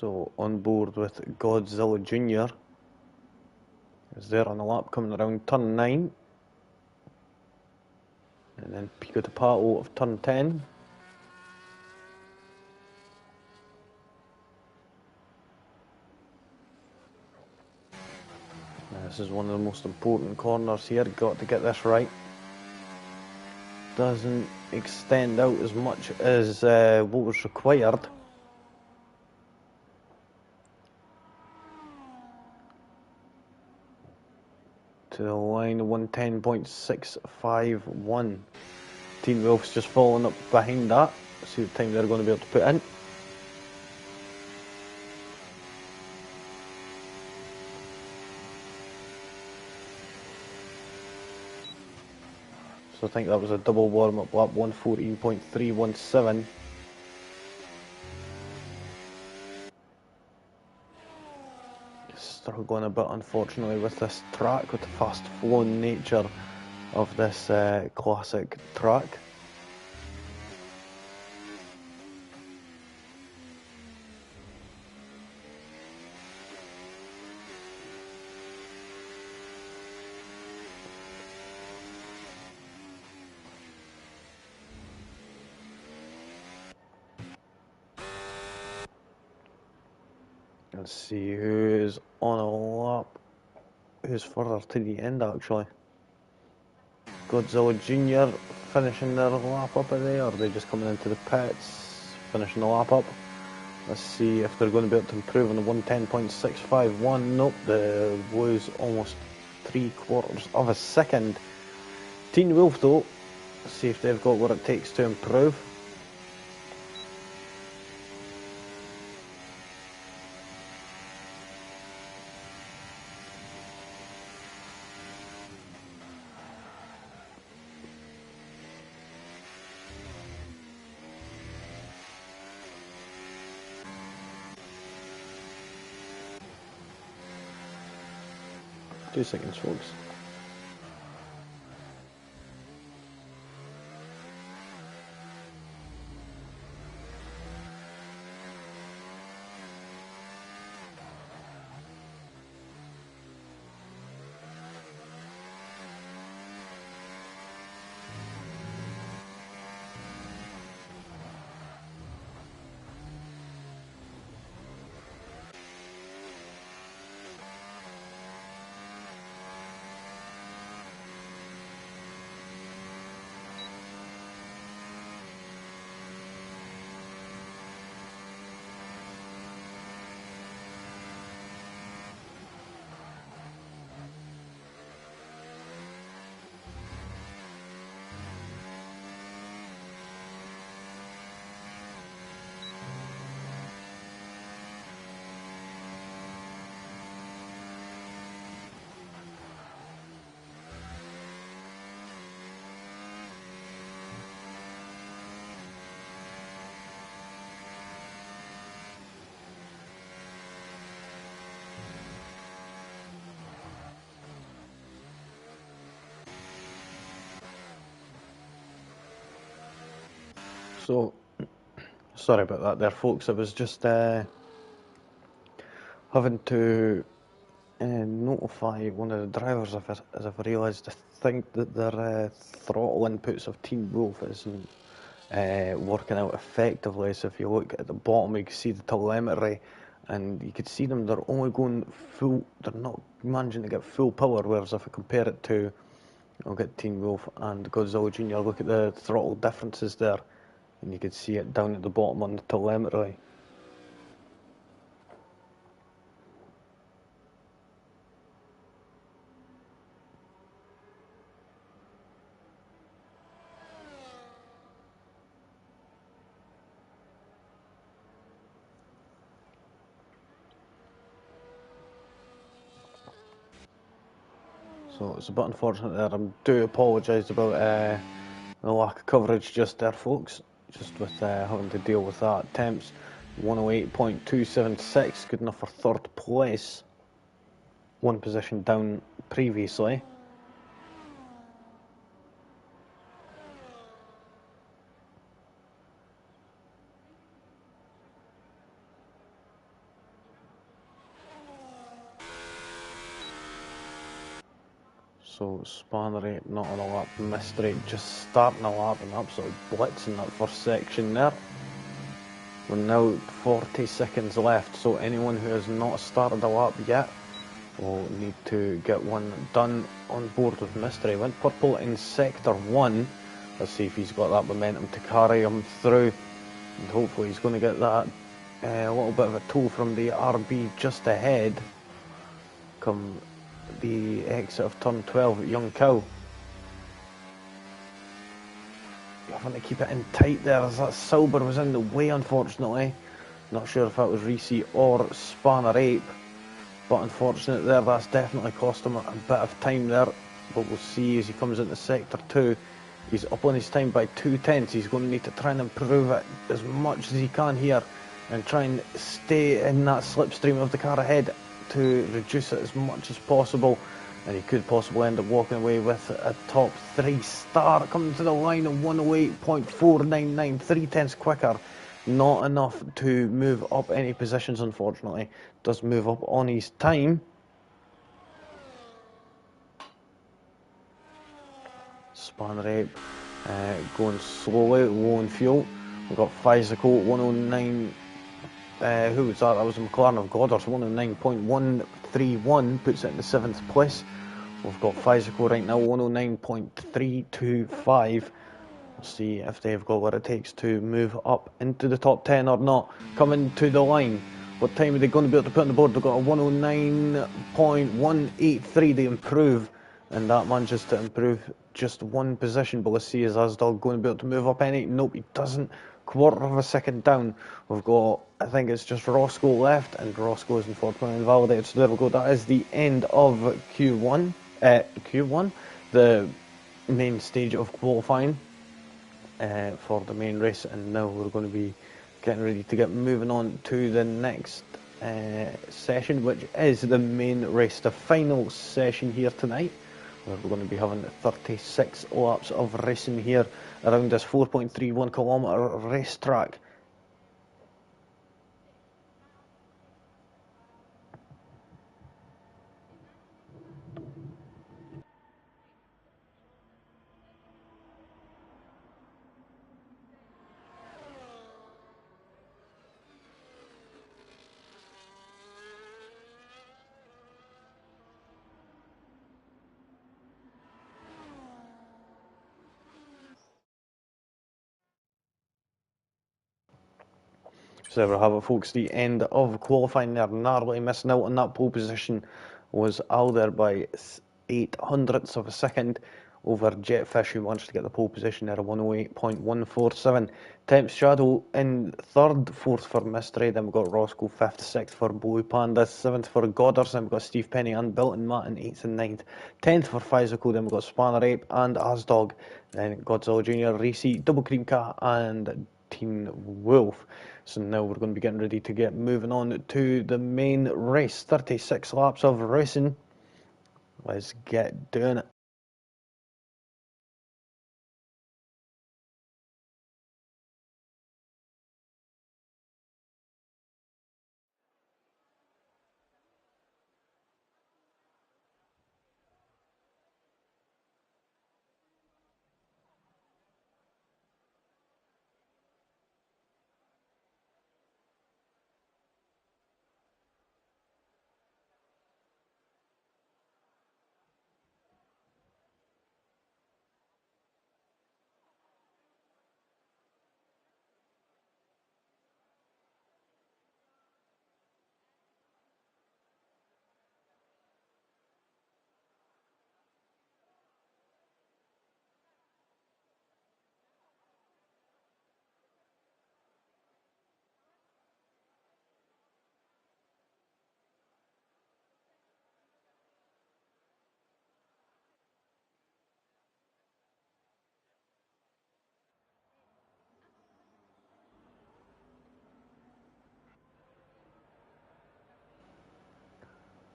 A: So on board with Godzilla Jr. is there on the lap coming around turn 9. And then Pico de Pato of turn 10. Now this is one of the most important corners here. Got to get this right. Doesn't extend out as much as what was required. To the line, 1:10.651. Teen Wolf's just following up behind that. See what time they're going to be able to put in. So I think that was a double warm-up lap, 1:14.317. Struggling a bit, unfortunately, with this track, with the fast-flowing nature of this classic track. Let's see who's on a lap, who's further to the end actually. Godzilla Jr. finishing their lap up at there, or are they just coming into the pits, finishing the lap up? Let's see if they're going to be able to improve on the 1:10.651. Nope, they lose almost 3/4 of a second. Teen Wolf though, let's see if they've got what it takes to improve. Two seconds, folks. So, sorry about that there, folks. I was just having to notify one of the drivers as I've realised I think that their throttle inputs of Team Wolf isn't working out effectively. So if you look at the bottom, you can see the telemetry, and you can see them. They're only going full. They're not managing to get full power. Whereas if I compare it to, I'll get Team Wolf and Godzilla Junior. Look at the throttle differences there, and you can see it down at the bottom on the telemetry. So it's a bit unfortunate there. I do apologise about the lack of coverage just there, folks. Just with having to deal with that. Temps 108.276, good enough for third place. One position down previously. So span rate not on a lap, mystery just starting a lap and absolutely blitzing that first section there. We're now 40 seconds left, so anyone who has not started a lap yet will need to get one done on board with mystery. Went purple in sector 1. Let's see if he's got that momentum to carry him through, and hopefully he's going to get that a little bit of a toll from the RB just ahead come the exit of turn 12 at Young Cow. You're having to keep it in tight there as that Silver was in the way, unfortunately. Not sure if that was Reese or Spanner Ape, but unfortunate there. That's definitely cost him a bit of time there, but we'll see as he comes into sector 2. He's up on his time by 2/10. He's going to need to try and improve it as much as he can here and try and stay in that slipstream of the car ahead to reduce it as much as possible, and he could possibly end up walking away with a top 3 star coming to the line of 108.499, 3/10 quicker. Not enough to move up any positions, unfortunately. Does move up on his time. Spanner Ape going slowly, low on fuel. We've got Physical 109. Who was that? That was a McLaren of Goddard's 109.131, puts it in the 7th place. We've got Physical right now 109.325. We'll see if they've got what it takes to move up into the top 10 or not. Coming to the line. What time are they going to be able to put on the board? They've got a 109.183 to improve, and that manages to improve just one position. But let's see, is Asdog going to be able to move up any? Nope, he doesn't. Quarter of a second down. We've got, I think it's just Roscoe left, and Roscoe is unfortunately invalidated. So there we go. That is the end of Q1. The main stage of qualifying for the main race, and now we're going to be getting ready to get moving on to the next session, which is the main race, the final session here tonight, where we're going to be having 36 laps of racing here around this 4.31 kilometre racetrack. So there we have it, folks, the end of qualifying there. Narrowly missing out on that pole position was Alder by 0.08 of a second over Jetfish, who managed to get the pole position there at 108.147. Temps Shadow in third, fourth for Mystery, then we've got Roscoe 5th, 6th for Blue Panda, 7th for Goddard, then we've got Steve Penny and Bilton Matt in 8th and 9th, 10th for Physical, then we've got Spanner Ape and Asdog, then Godzilla Junior, Reese, Double Cream Cat and Teen Wolf. So now we're going to be getting ready to get moving on to the main race. 36 laps of racing. Let's get doing it.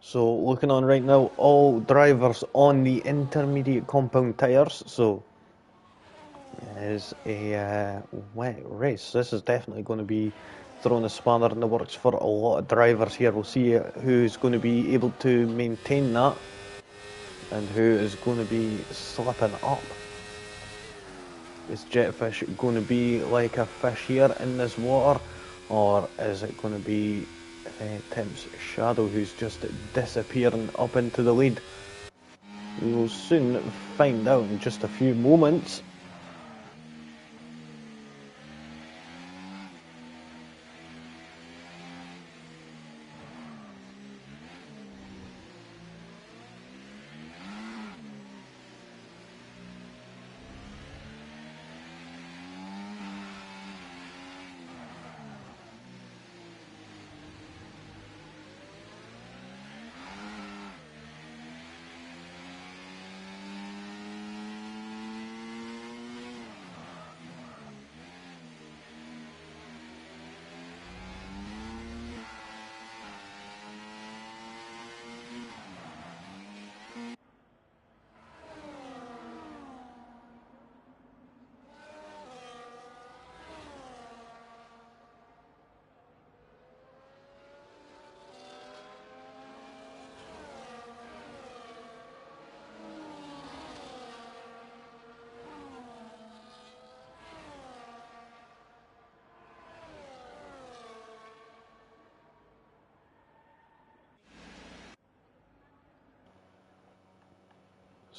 A: So looking on right now, all drivers on the intermediate compound tyres, so it is a wet race. This is definitely going to be throwing a spanner in the works for a lot of drivers here. We'll see who's going to be able to maintain that and who is going to be slipping up. Is Jetfish going to be like a fish here in this water, or is it going to be Temp's Shadow who's just disappearing up into the lead? We will soon find out in just a few moments.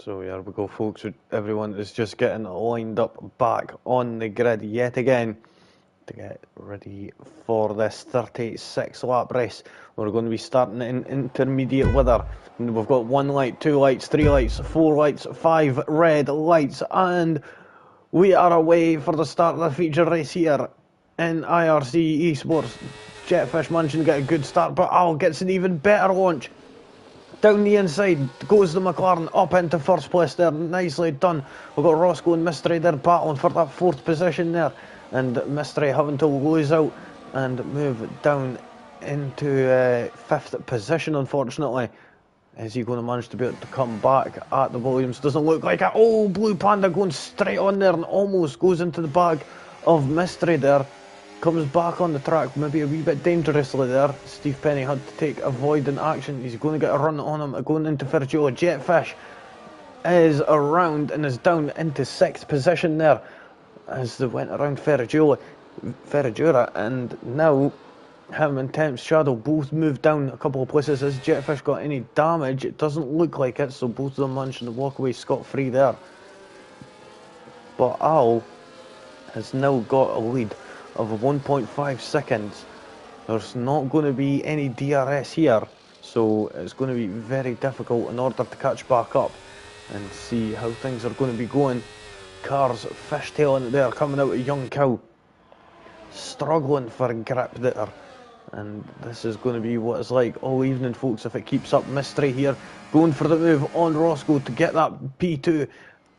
A: So here we go, folks. Everyone is just getting lined up back on the grid yet again to get ready for this 36 lap race. We're going to be starting in intermediate weather. And we've got 1 light, 2 lights, 3 lights, 4 lights, 5 red lights, and we are away for the start of the feature race here in IRC eSports. Jetfish managing to get a good start, but Al gets an even better launch. Down the inside goes the McLaren up into first place there. Nicely done. We've got Roscoe and Mystery there battling for that 4th position there. And Mystery having to lose out and move down into 5th position, unfortunately. Is he going to manage to be able to come back at the Williams? Doesn't look like it. Oh, Blue Panda going straight on there and almost goes into the bag of Mystery there. Comes back on the track, maybe a wee bit dangerously there. Steve Penny had to take avoidant action. He's going to get a run on him, going into Fergiola. Jetfish is around and is down into 6th position there as they went around Fergiola, and now him and Temp's Shadow both moved down a couple of places. Has Jetfish got any damage? It doesn't look like it, so both of them managed to walk away scot-free there. But Al has now got a lead of 1.5 seconds. There's not going to be any DRS here, so it's going to be very difficult in order to catch back up and see how things are going to be going. Cars fishtailing it there, coming out of Young Cow, struggling for grip there, and this is going to be what it's like all evening, folks, if it keeps up. Mystery here going for the move on Roscoe to get that P2.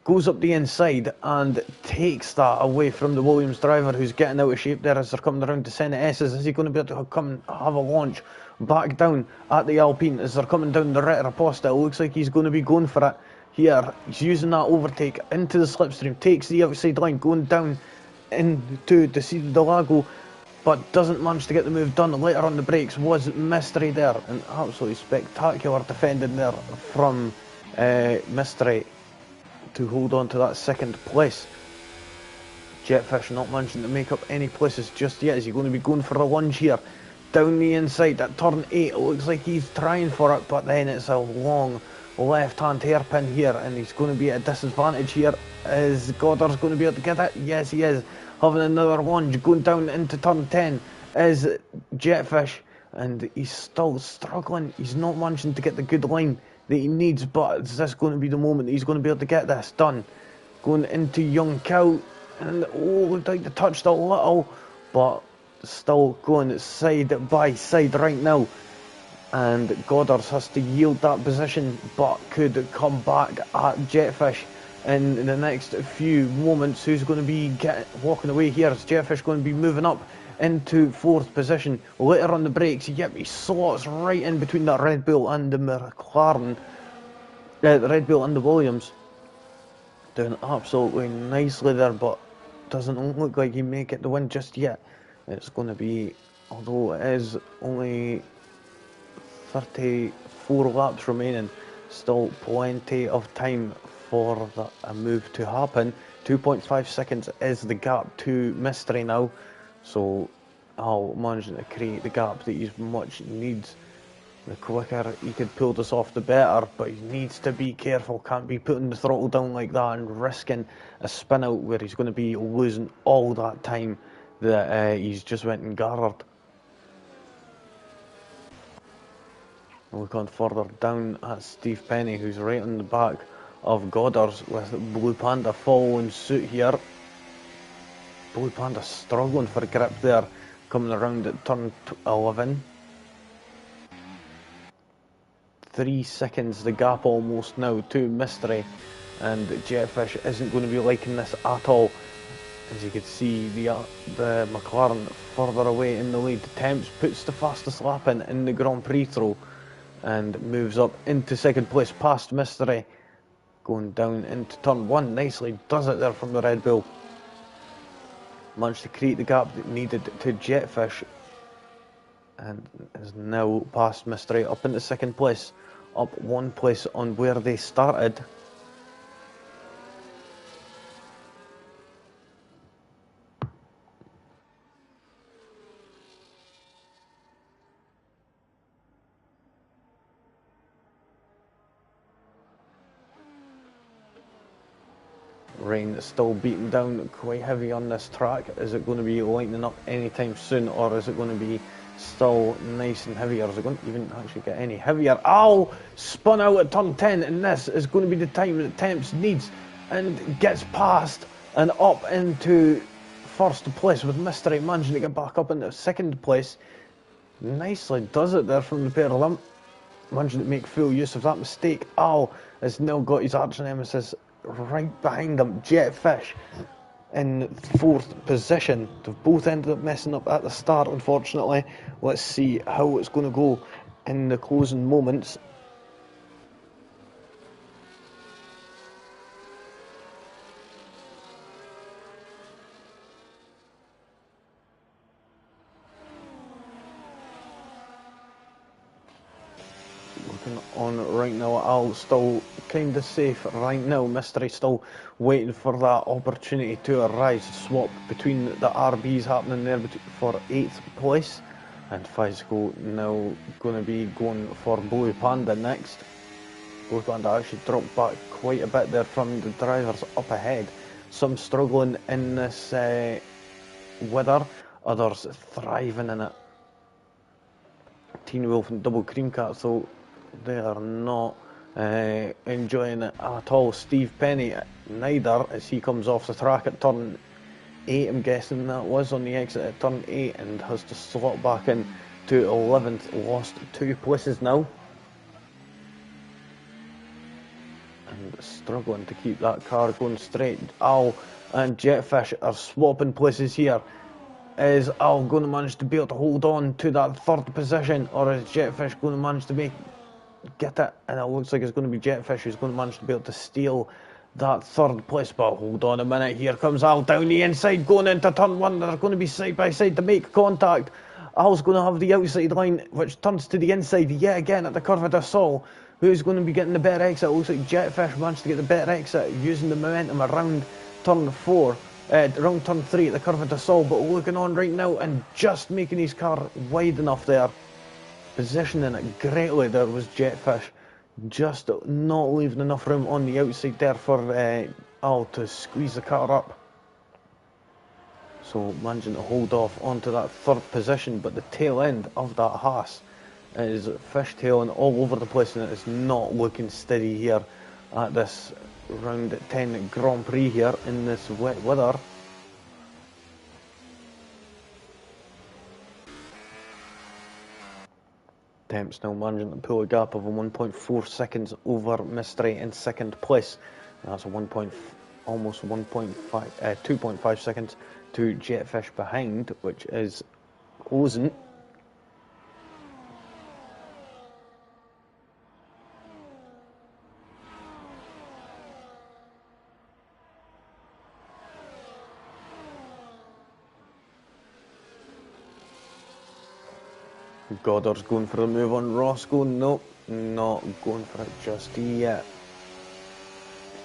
A: Goes up the inside and takes that away from the Williams driver, who's getting out of shape there as they're coming around to Senate S's. Is he going to be able to come and have a launch back down at the Alpine as they're coming down the Rettiposta? It looks like he's going to be going for it here. He's using that overtake into the slipstream, takes the outside line, going down into the Ciudad del Lago, but doesn't manage to get the move done. Later on the brakes was Mystery there, and absolutely spectacular defending there from Mystery to hold on to that 2nd place. Jetfish not managing to make up any places just yet. Is he going to be going for the lunge here? Down the inside at turn 8, it looks like he's trying for it, but then it's a long left-hand hairpin here, and he's going to be at a disadvantage here. Is Goddard's going to be able to get it? Yes, he is. Having another lunge, going down into turn 10 is Jetfish, and he's still struggling. He's not managing to get the good line that he needs, but is this going to be the moment that he's going to be able to get this done? Going into Young Cow, and looked like they touched a little, but still going side by side right now. And Goddard has to yield that position, but could come back at Jetfish in the next few moments. Who's going to be walking away here? Is Jetfish going to be moving up into 4th position. Later on the brakes, yep, he slots right in between that Red Bull and the McLaren. The Red Bull and the Williams. Doing absolutely nicely there, but doesn't look like he may get the win just yet. It's going to be, although it is only 34 laps remaining, still plenty of time for a move to happen. 2.5 seconds is the gap to Mystery now, so I'll manage to create the gap that he much needs. The quicker he could pull this off, the better, but he needs to be careful. Can't be putting the throttle down like that and risking a spin out where he's going to be losing all that time that he's just went and gathered. Look on further down at Steve Penny, who's right on the back of Goddard's with Blue Panda following suit here. Blue Panda struggling for grip there, coming around at turn 11. 3 seconds the gap almost now to Mystery, and Jetfish isn't going to be liking this at all. As you can see, the McLaren further away in the lead. Temps puts the fastest lap in the Grand Prix throw and moves up into 2nd place past Mystery, going down into turn 1. Nicely does it there from the Red Bull. Managed to create the gap that needed to Jetfish, and is now past Mystery up into 2nd place, up 1 place on where they started. Rain is still beating down quite heavy on this track. Is it going to be lightening up anytime soon, or is it going to be still nice and heavy, or is it going to even actually get any heavier? Ow! Spun out at turn 10, and this is going to be the time that Temps needs, and gets past and up into 1st place, with Mystery managing to get back up into 2nd place. Nicely does it there from the pair of them, managing to make full use of that mistake. Ow has now got his arch nemesis right behind him, Jetfish, in 4th position. They've both ended up messing up at the start, unfortunately. Let's see how it's going to go in the closing moments. Looking on right now, I'll still kind of safe right now. Mystery still waiting for that opportunity to arise. Swap between the RBs happening there for 8th place, and Fizco now going to be going for Blue Panda next. Blue Panda actually dropped back quite a bit there from the drivers up ahead. Some struggling in this weather, others thriving in it. Teen Wolf and Double Cream Cat, so they are not enjoying it at all. Steve Penny neither, as he comes off the track at turn 8, I'm guessing that was on the exit at turn 8, and has to slot back in to 11th, lost 2 places now, and struggling to keep that car going straight. Al and Jetfish are swapping places here. Is Al going to manage to be able to hold on to that 3rd position, or is Jetfish going to manage to get it? And it looks like it's going to be Jetfish who's going to manage to be able to steal that 3rd place. But hold on a minute, here comes Al down the inside going into turn 1. They're going to be side by side to make contact. Al's going to have the outside line, which turns to the inside yet again at the Curva de Sol. Who's going to be getting the better exit? It looks like Jetfish managed to get the better exit using the momentum around turn 4. Around turn 3 at the Curva de Sol, but looking on right now and just making his car wide enough there. Positioning it greatly there was Jetfish, just not leaving enough room on the outside there for Al to squeeze the car up. So managing to hold off onto that 3rd position, but the tail end of that Haas is fishtailing all over the place, and it is not looking steady here at this round 10 Grand Prix here in this wet weather. Temps now managing to pull a gap of 1.4 seconds over Mystery in 2nd place. That's almost 2.5 seconds to Jetfish behind, which is closing. Goddard's going for the move on Roscoe. Nope, not going for it just yet.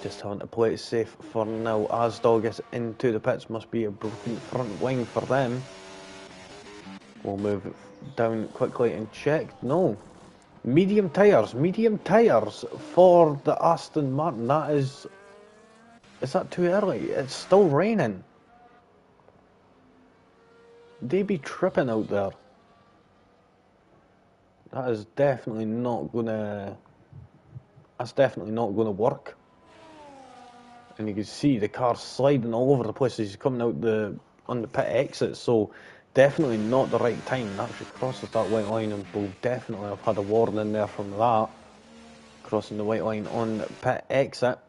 A: Just having to play it safe for now. Asdog gets into the pits. Must be a broken front wing for them. We'll move down quickly and check. No. Medium tyres for the Aston Martin. That is that too early? It's still raining. They be tripping out there. That is definitely not gonna. That's definitely not gonna work. And you can see the car sliding all over the place as he's coming out on the pit exit. So definitely not the right time. That actually crosses that white line, and will definitely have had a warning there from that. Crossing the white line on the pit exit.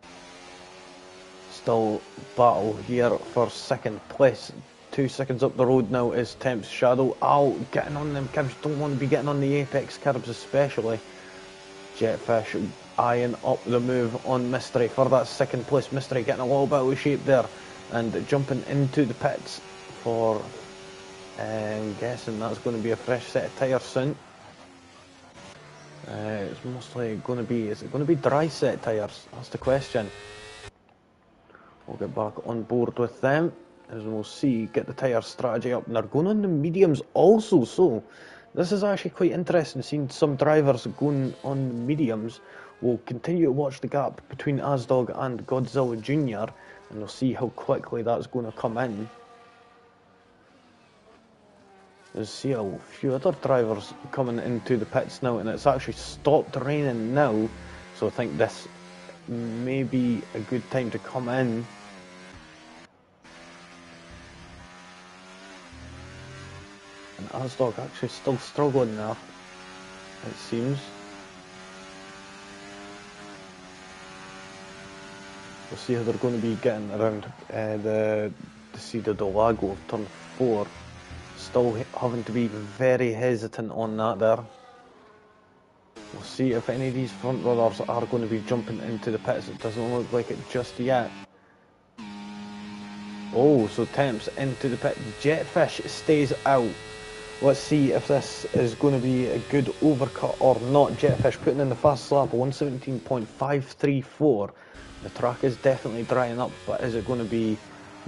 A: Still battle here for second place. 2 seconds up the road now is Temp's Shadow. Ow, getting on them curbs. Don't want to be getting on the apex curbs especially. Jetfish eyeing up the move on Mystery for that second place. Mystery getting a little bit out of shape there and jumping into the pits for, I'm guessing that's going to be a fresh set of tyres soon. It's mostly going to be, is it going to be dry set tyres? That's the question. We'll get back on board with them as we'll see, get the tyre strategy up, and they're going on the mediums also, so this is actually quite interesting, seeing some drivers going on mediums. We'll continue to watch the gap between Asdog and Godzilla Jr. and we'll see how quickly that's going to come in. We'll see a few other drivers coming into the pits now, and it's actually stopped raining now, so I think this may be a good time to come in. And Asdog actually still struggling there, it seems. We'll see how they're going to be getting around the Cida del Lago of turn 4. Still having to be very hesitant on that there. We'll see if any of these front runners are going to be jumping into the pits. It doesn't look like it just yet. Oh, so Temps into the pit. Jetfish stays out. Let's see if this is going to be a good overcut or not. Jetfish putting in the fastest lap, 117.534. The track is definitely drying up, but is it going to be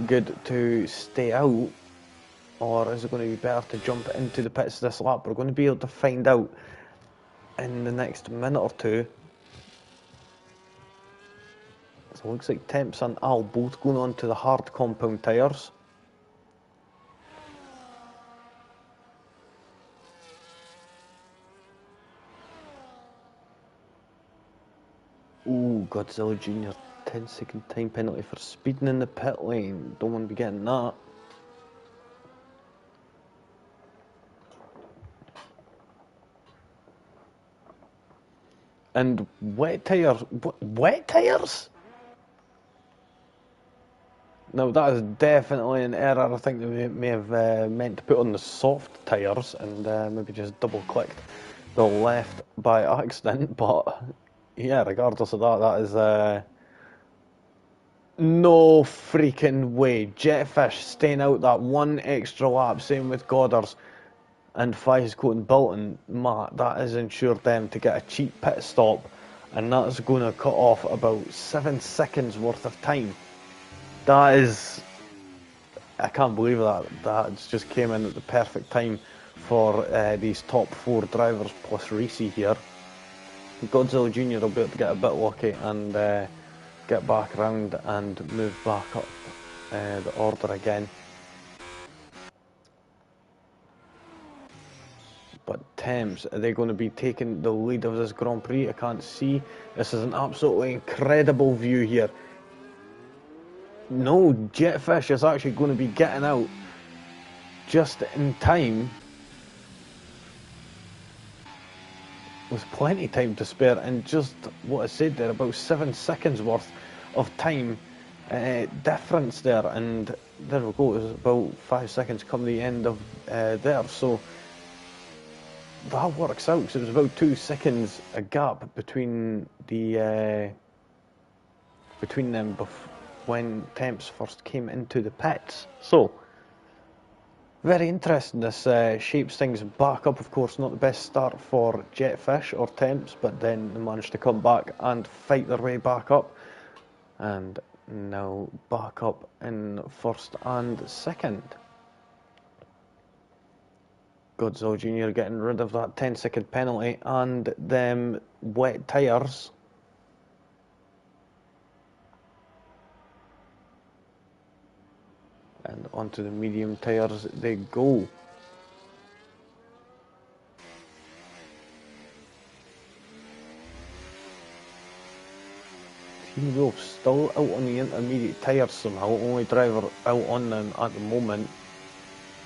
A: good to stay out? Or is it going to be better to jump into the pits this lap? We're going to be able to find out in the next minute or two. So it looks like Temps and Al both going on to the hard compound tyres. Ooh, Godzilla Jr. 10-second time penalty for speeding in the pit lane. Don't want to be getting that. And wet tyres. Wet tyres? No, that is definitely an error. I think they may have meant to put on the soft tyres and maybe just double clicked the left by accident. But yeah, regardless of that, that is no freaking way. Jetfish staying out that one extra lap. Same with Goddard's and Fiesco and Bilton. Matt, that has ensured them to get a cheap pit stop, and that's going to cut off about 7 seconds worth of time. That is, I can't believe that. That just came in at the perfect time for these top 4 drivers plus Reese here. Godzilla Jr. will be able to get a bit lucky and get back around and move back up the order again. But Thames, are they going to be taking the lead of this Grand Prix? I can't see. This is an absolutely incredible view here. No, Jetfish is actually going to be getting out just in time. With plenty of time to spare, and just what I said there, about 7 seconds worth of time difference there, and there we go. It was about 5 seconds come the end of there. So that works out. So it was about 2 seconds a gap between between them when Temps first came into the pits. So very interesting. This shapes things back up. Of course, not the best start for Jetfish or Temps, but then they managed to come back and fight their way back up. And now back up in first and second. Godzilla Jr. getting rid of that 10-second penalty and them wet tyres. And onto the medium tyres they go. Team Wolf still out on the intermediate tyres somehow. Only driver out on them at the moment.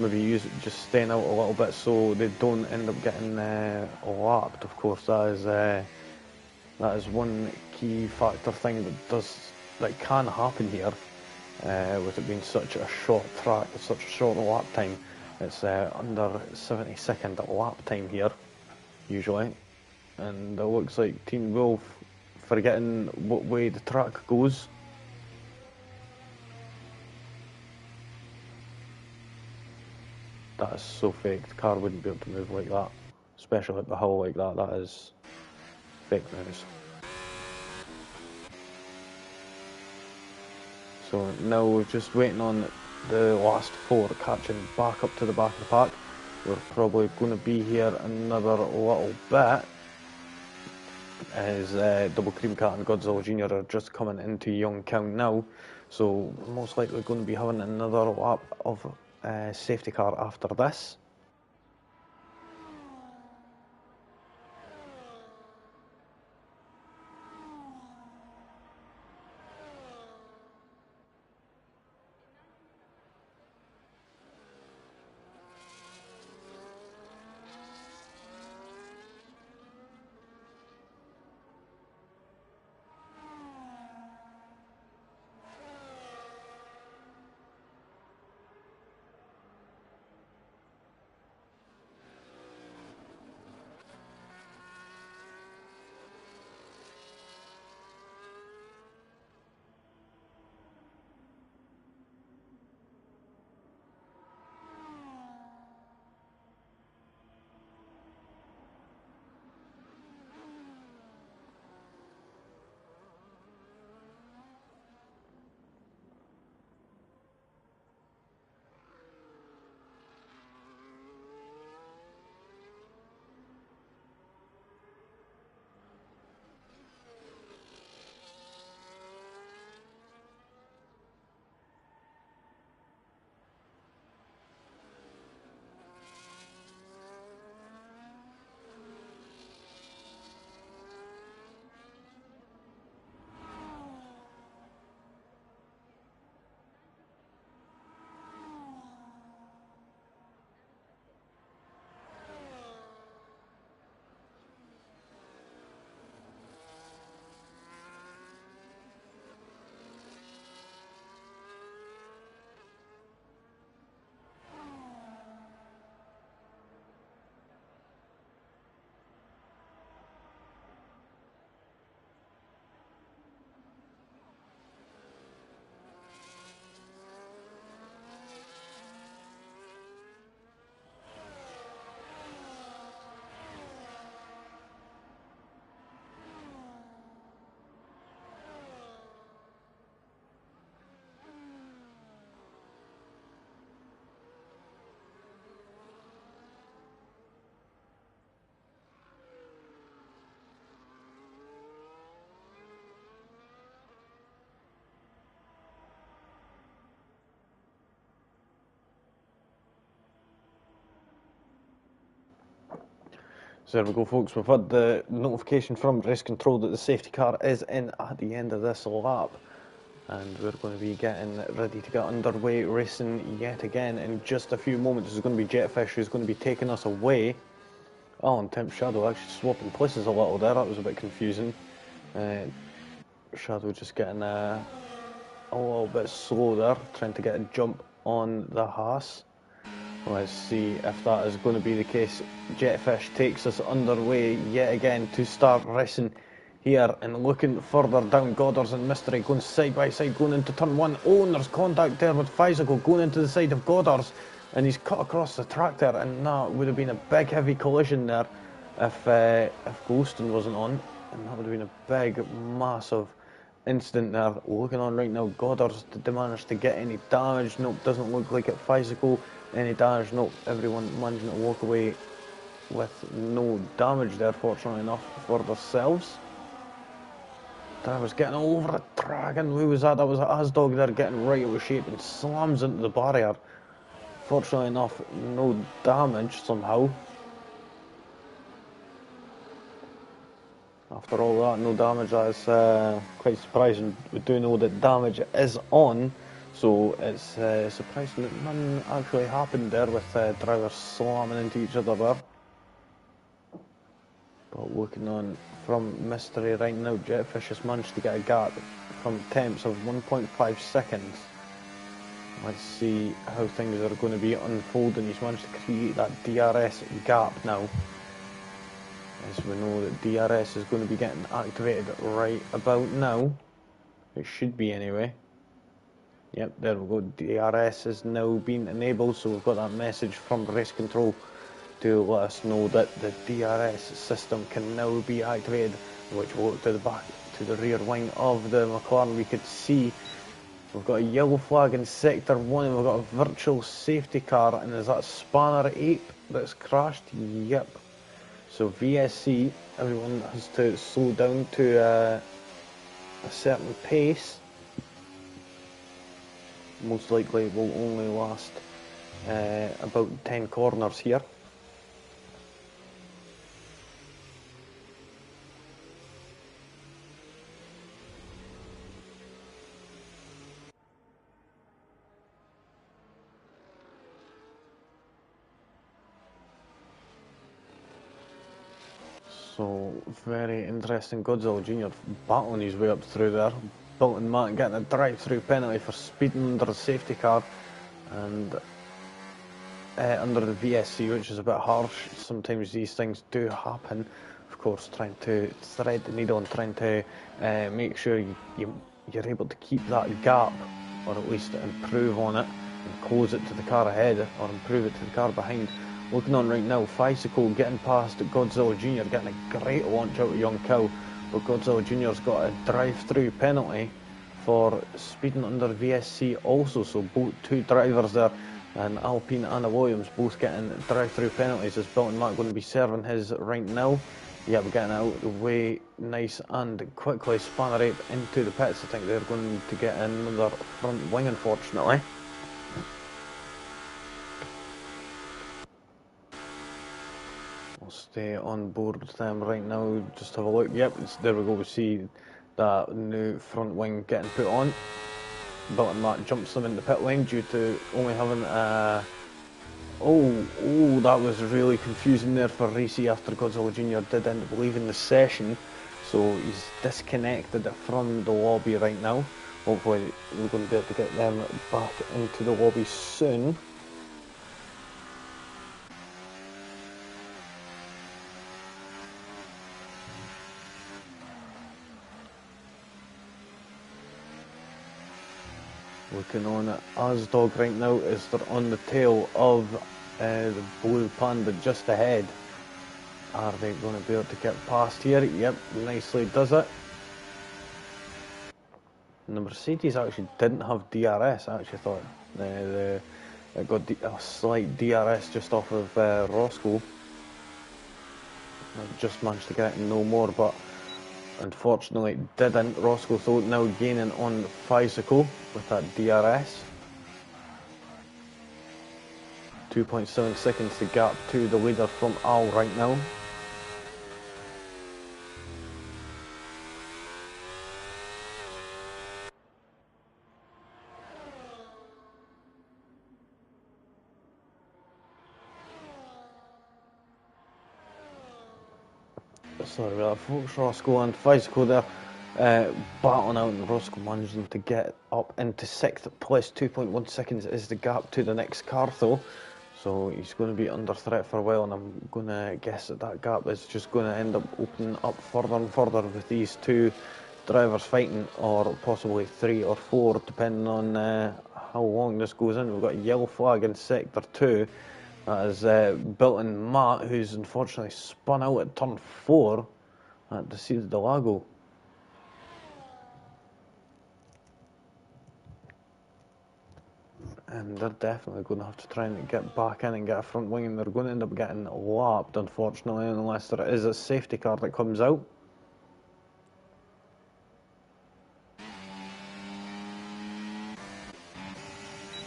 A: Maybe just staying out a little bit so they don't end up getting lapped. Of course, that is one key factor thing that can happen here. With it being such a short track, such a short lap time. It's under 70-second lap time here, usually. And it looks like Team Wolf forgetting what way the track goes. That is so fake. The car wouldn't be able to move like that, especially at the hill like that. That is fake news. So now we're just waiting on the last 4 catching back up to the back of the pack. We're probably going to be here another little bit as Double Cream Cat and Godzilla Jr. are just coming into Youngstown now. So we're most likely going to be having another lap of safety car after this. So there we go, folks. We've had the notification from race control that the safety car is in at the end of this lap. And we're going to be getting ready to get underway racing yet again in just a few moments. There's going to be Jetfish who's going to be taking us away. Oh, and Temp Shadow actually swapping places a little there. That was a bit confusing. Shadow just getting a little bit slow there, trying to get a jump on the Haas. Let's see if that is going to be the case. Jetfish takes us underway yet again to start racing here and looking further down. Goddard's and Mystery going side by side, going into turn one. Oh, and there's contact there with Physical going into the side of Goddard's, and he's cut across the track there, and that would have been a big heavy collision there if Ghoston wasn't on, and that would have been a big massive incident there. Looking on right now, Goddard's, did they manage to get any damage? Nope, doesn't look like it. Physical, any damage? Nope, everyone managing to walk away with no damage there, fortunately enough for themselves. Driver's getting all over the track, and who was that? That was Asdog there getting right out of shape and slams into the barrier. Fortunately enough, no damage somehow. After all that, no damage. That's quite surprising. We do know that damage is on, so it's surprising that none actually happened there with drivers slamming into each other there. But looking on from Mystery right now, Jetfish has managed to get a gap from temps of 1.5 seconds. Let's see how things are going to be unfolding. He's managed to create that DRS gap now. As we know that DRS is going to be getting activated right about now. It should be anyway. Yep, there we go. DRS is now being enabled, so we've got that message from race control to let us know that the DRS system can now be activated, which will look to the back, to the rear wing of the McLaren. We could see we've got a yellow flag in sector 1, and we've got a virtual safety car, and is that Spanner Ape that's crashed? Yep. So VSC, everyone has to slow down to a certain pace. Most likely it will only last about 10 corners here. So, very interesting. Godzilla Jr. battling his way up through there. Bolton Matt getting a drive-through penalty for speeding under the safety car and under the VSC, which is a bit harsh. Sometimes these things do happen. Of course, trying to thread the needle and trying to make sure you're able to keep that gap, or at least improve on it and close it to the car ahead, or improve it to the car behind. Looking on right now, Physical getting past Godzilla Jr., getting a great launch out of Young Cow, but Godzilla Jr.'s got a drive-through penalty for speeding under VSC also, so both two drivers there, and Alpine and Williams both getting drive-through penalties. Is Belton Mac going to be serving his right now? Yeah, we're getting out of the way nice and quickly. Spanner Ape into the pits. I think they're going to get another front wing, unfortunately. We'll stay on board with them right now. Just have a look. Yep, there we go. We see that new front wing getting put on. Belton Mac jumps them in the pit lane due to only having a... Oh, that was really confusing there for Racy after Godzilla Jr. did end up leaving the session. So he's disconnected from the lobby right now. Hopefully we're going to be able to get them back into the lobby soon. Looking on at Asdog right now as they're on the tail of the Blue Panda just ahead. Are they going to be able to get past here? Yep, nicely does it. And the Mercedes actually didn't have DRS. I actually thought it got a slight DRS just off of Roscoe. I just managed to get it no more, but unfortunately it didn't. Roscoe though now gaining on Physical with that DRS. 2.7 seconds the gap to the leader from Al right now. Sorry about that folks, Roscoe and Physical there battling out, and Roscoe managing to get up into 6th place. 2.1 seconds is the gap to the next car though, so he's going to be under threat for a while, and I'm going to guess that gap is just going to end up opening up further and further with these two drivers fighting, or possibly 3 or 4 depending on how long this goes in. We've got a yellow flag in sector 2. That is built-in Matt, who's unfortunately spun out at turn 4 at the Cid del Lago. And they're definitely going to have to try and get back in and get a front wing, and they're going to end up getting lapped, unfortunately, unless there is a safety car that comes out.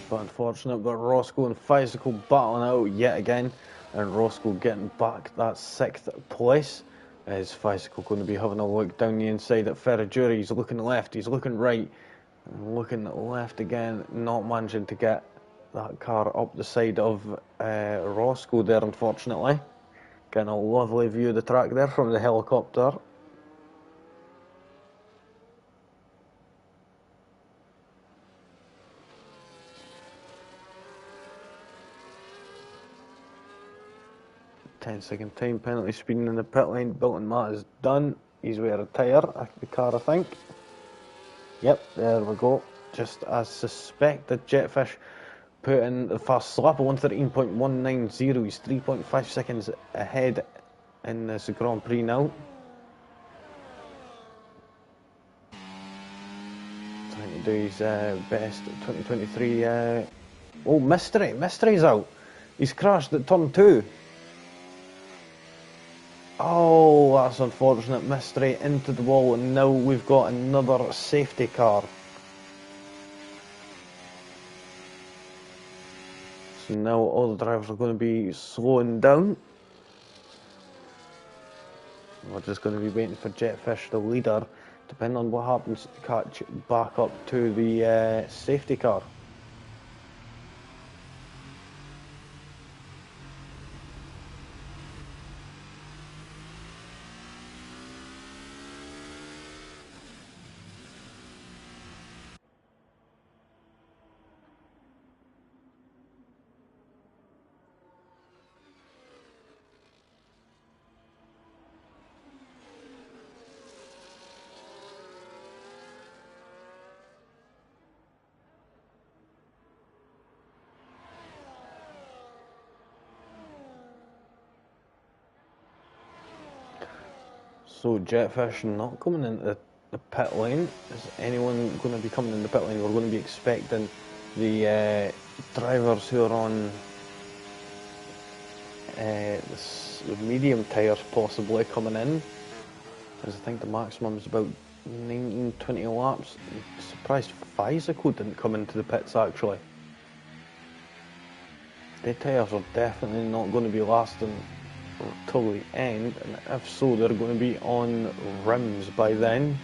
A: But unfortunate, but Roscoe and Physical battling out yet again, and Roscoe getting back that 6th place. Is Physical going to be having a look down the inside at Ferraguri? He's looking left, he's looking right, and looking left again, not managing to get that car up the side of Roscoe there, unfortunately. Getting a lovely view of the track there from the helicopter. Ten-second time penalty speeding in the pit lane. Built-in Matt is done. He's wearing a tyre, the car, I think. Yep, there we go. Just as suspected, Jetfish put in the fast lap of 113.190. He's 3.5 seconds ahead in this Grand Prix now. Trying to do his best 2023. Oh, Mystery! Mystery's out. He's crashed at turn 2. Oh, that's unfortunate. Mystery into the wall, and now we've got another safety car. So now all the drivers are going to be slowing down. We're just going to be waiting for Jetfish, the leader, depending on what happens, to catch back up to the safety car. So Jetfish not coming into the pit lane. Is anyone going to be coming in the pit lane? We're going to be expecting the drivers who are on the medium tyres possibly coming in, as I think the maximum is about 19-20 laps. I'm surprised Physical didn't come into the pits actually. The tyres are definitely not going to be lasting till the end, and if so, they're going to be on rims by then.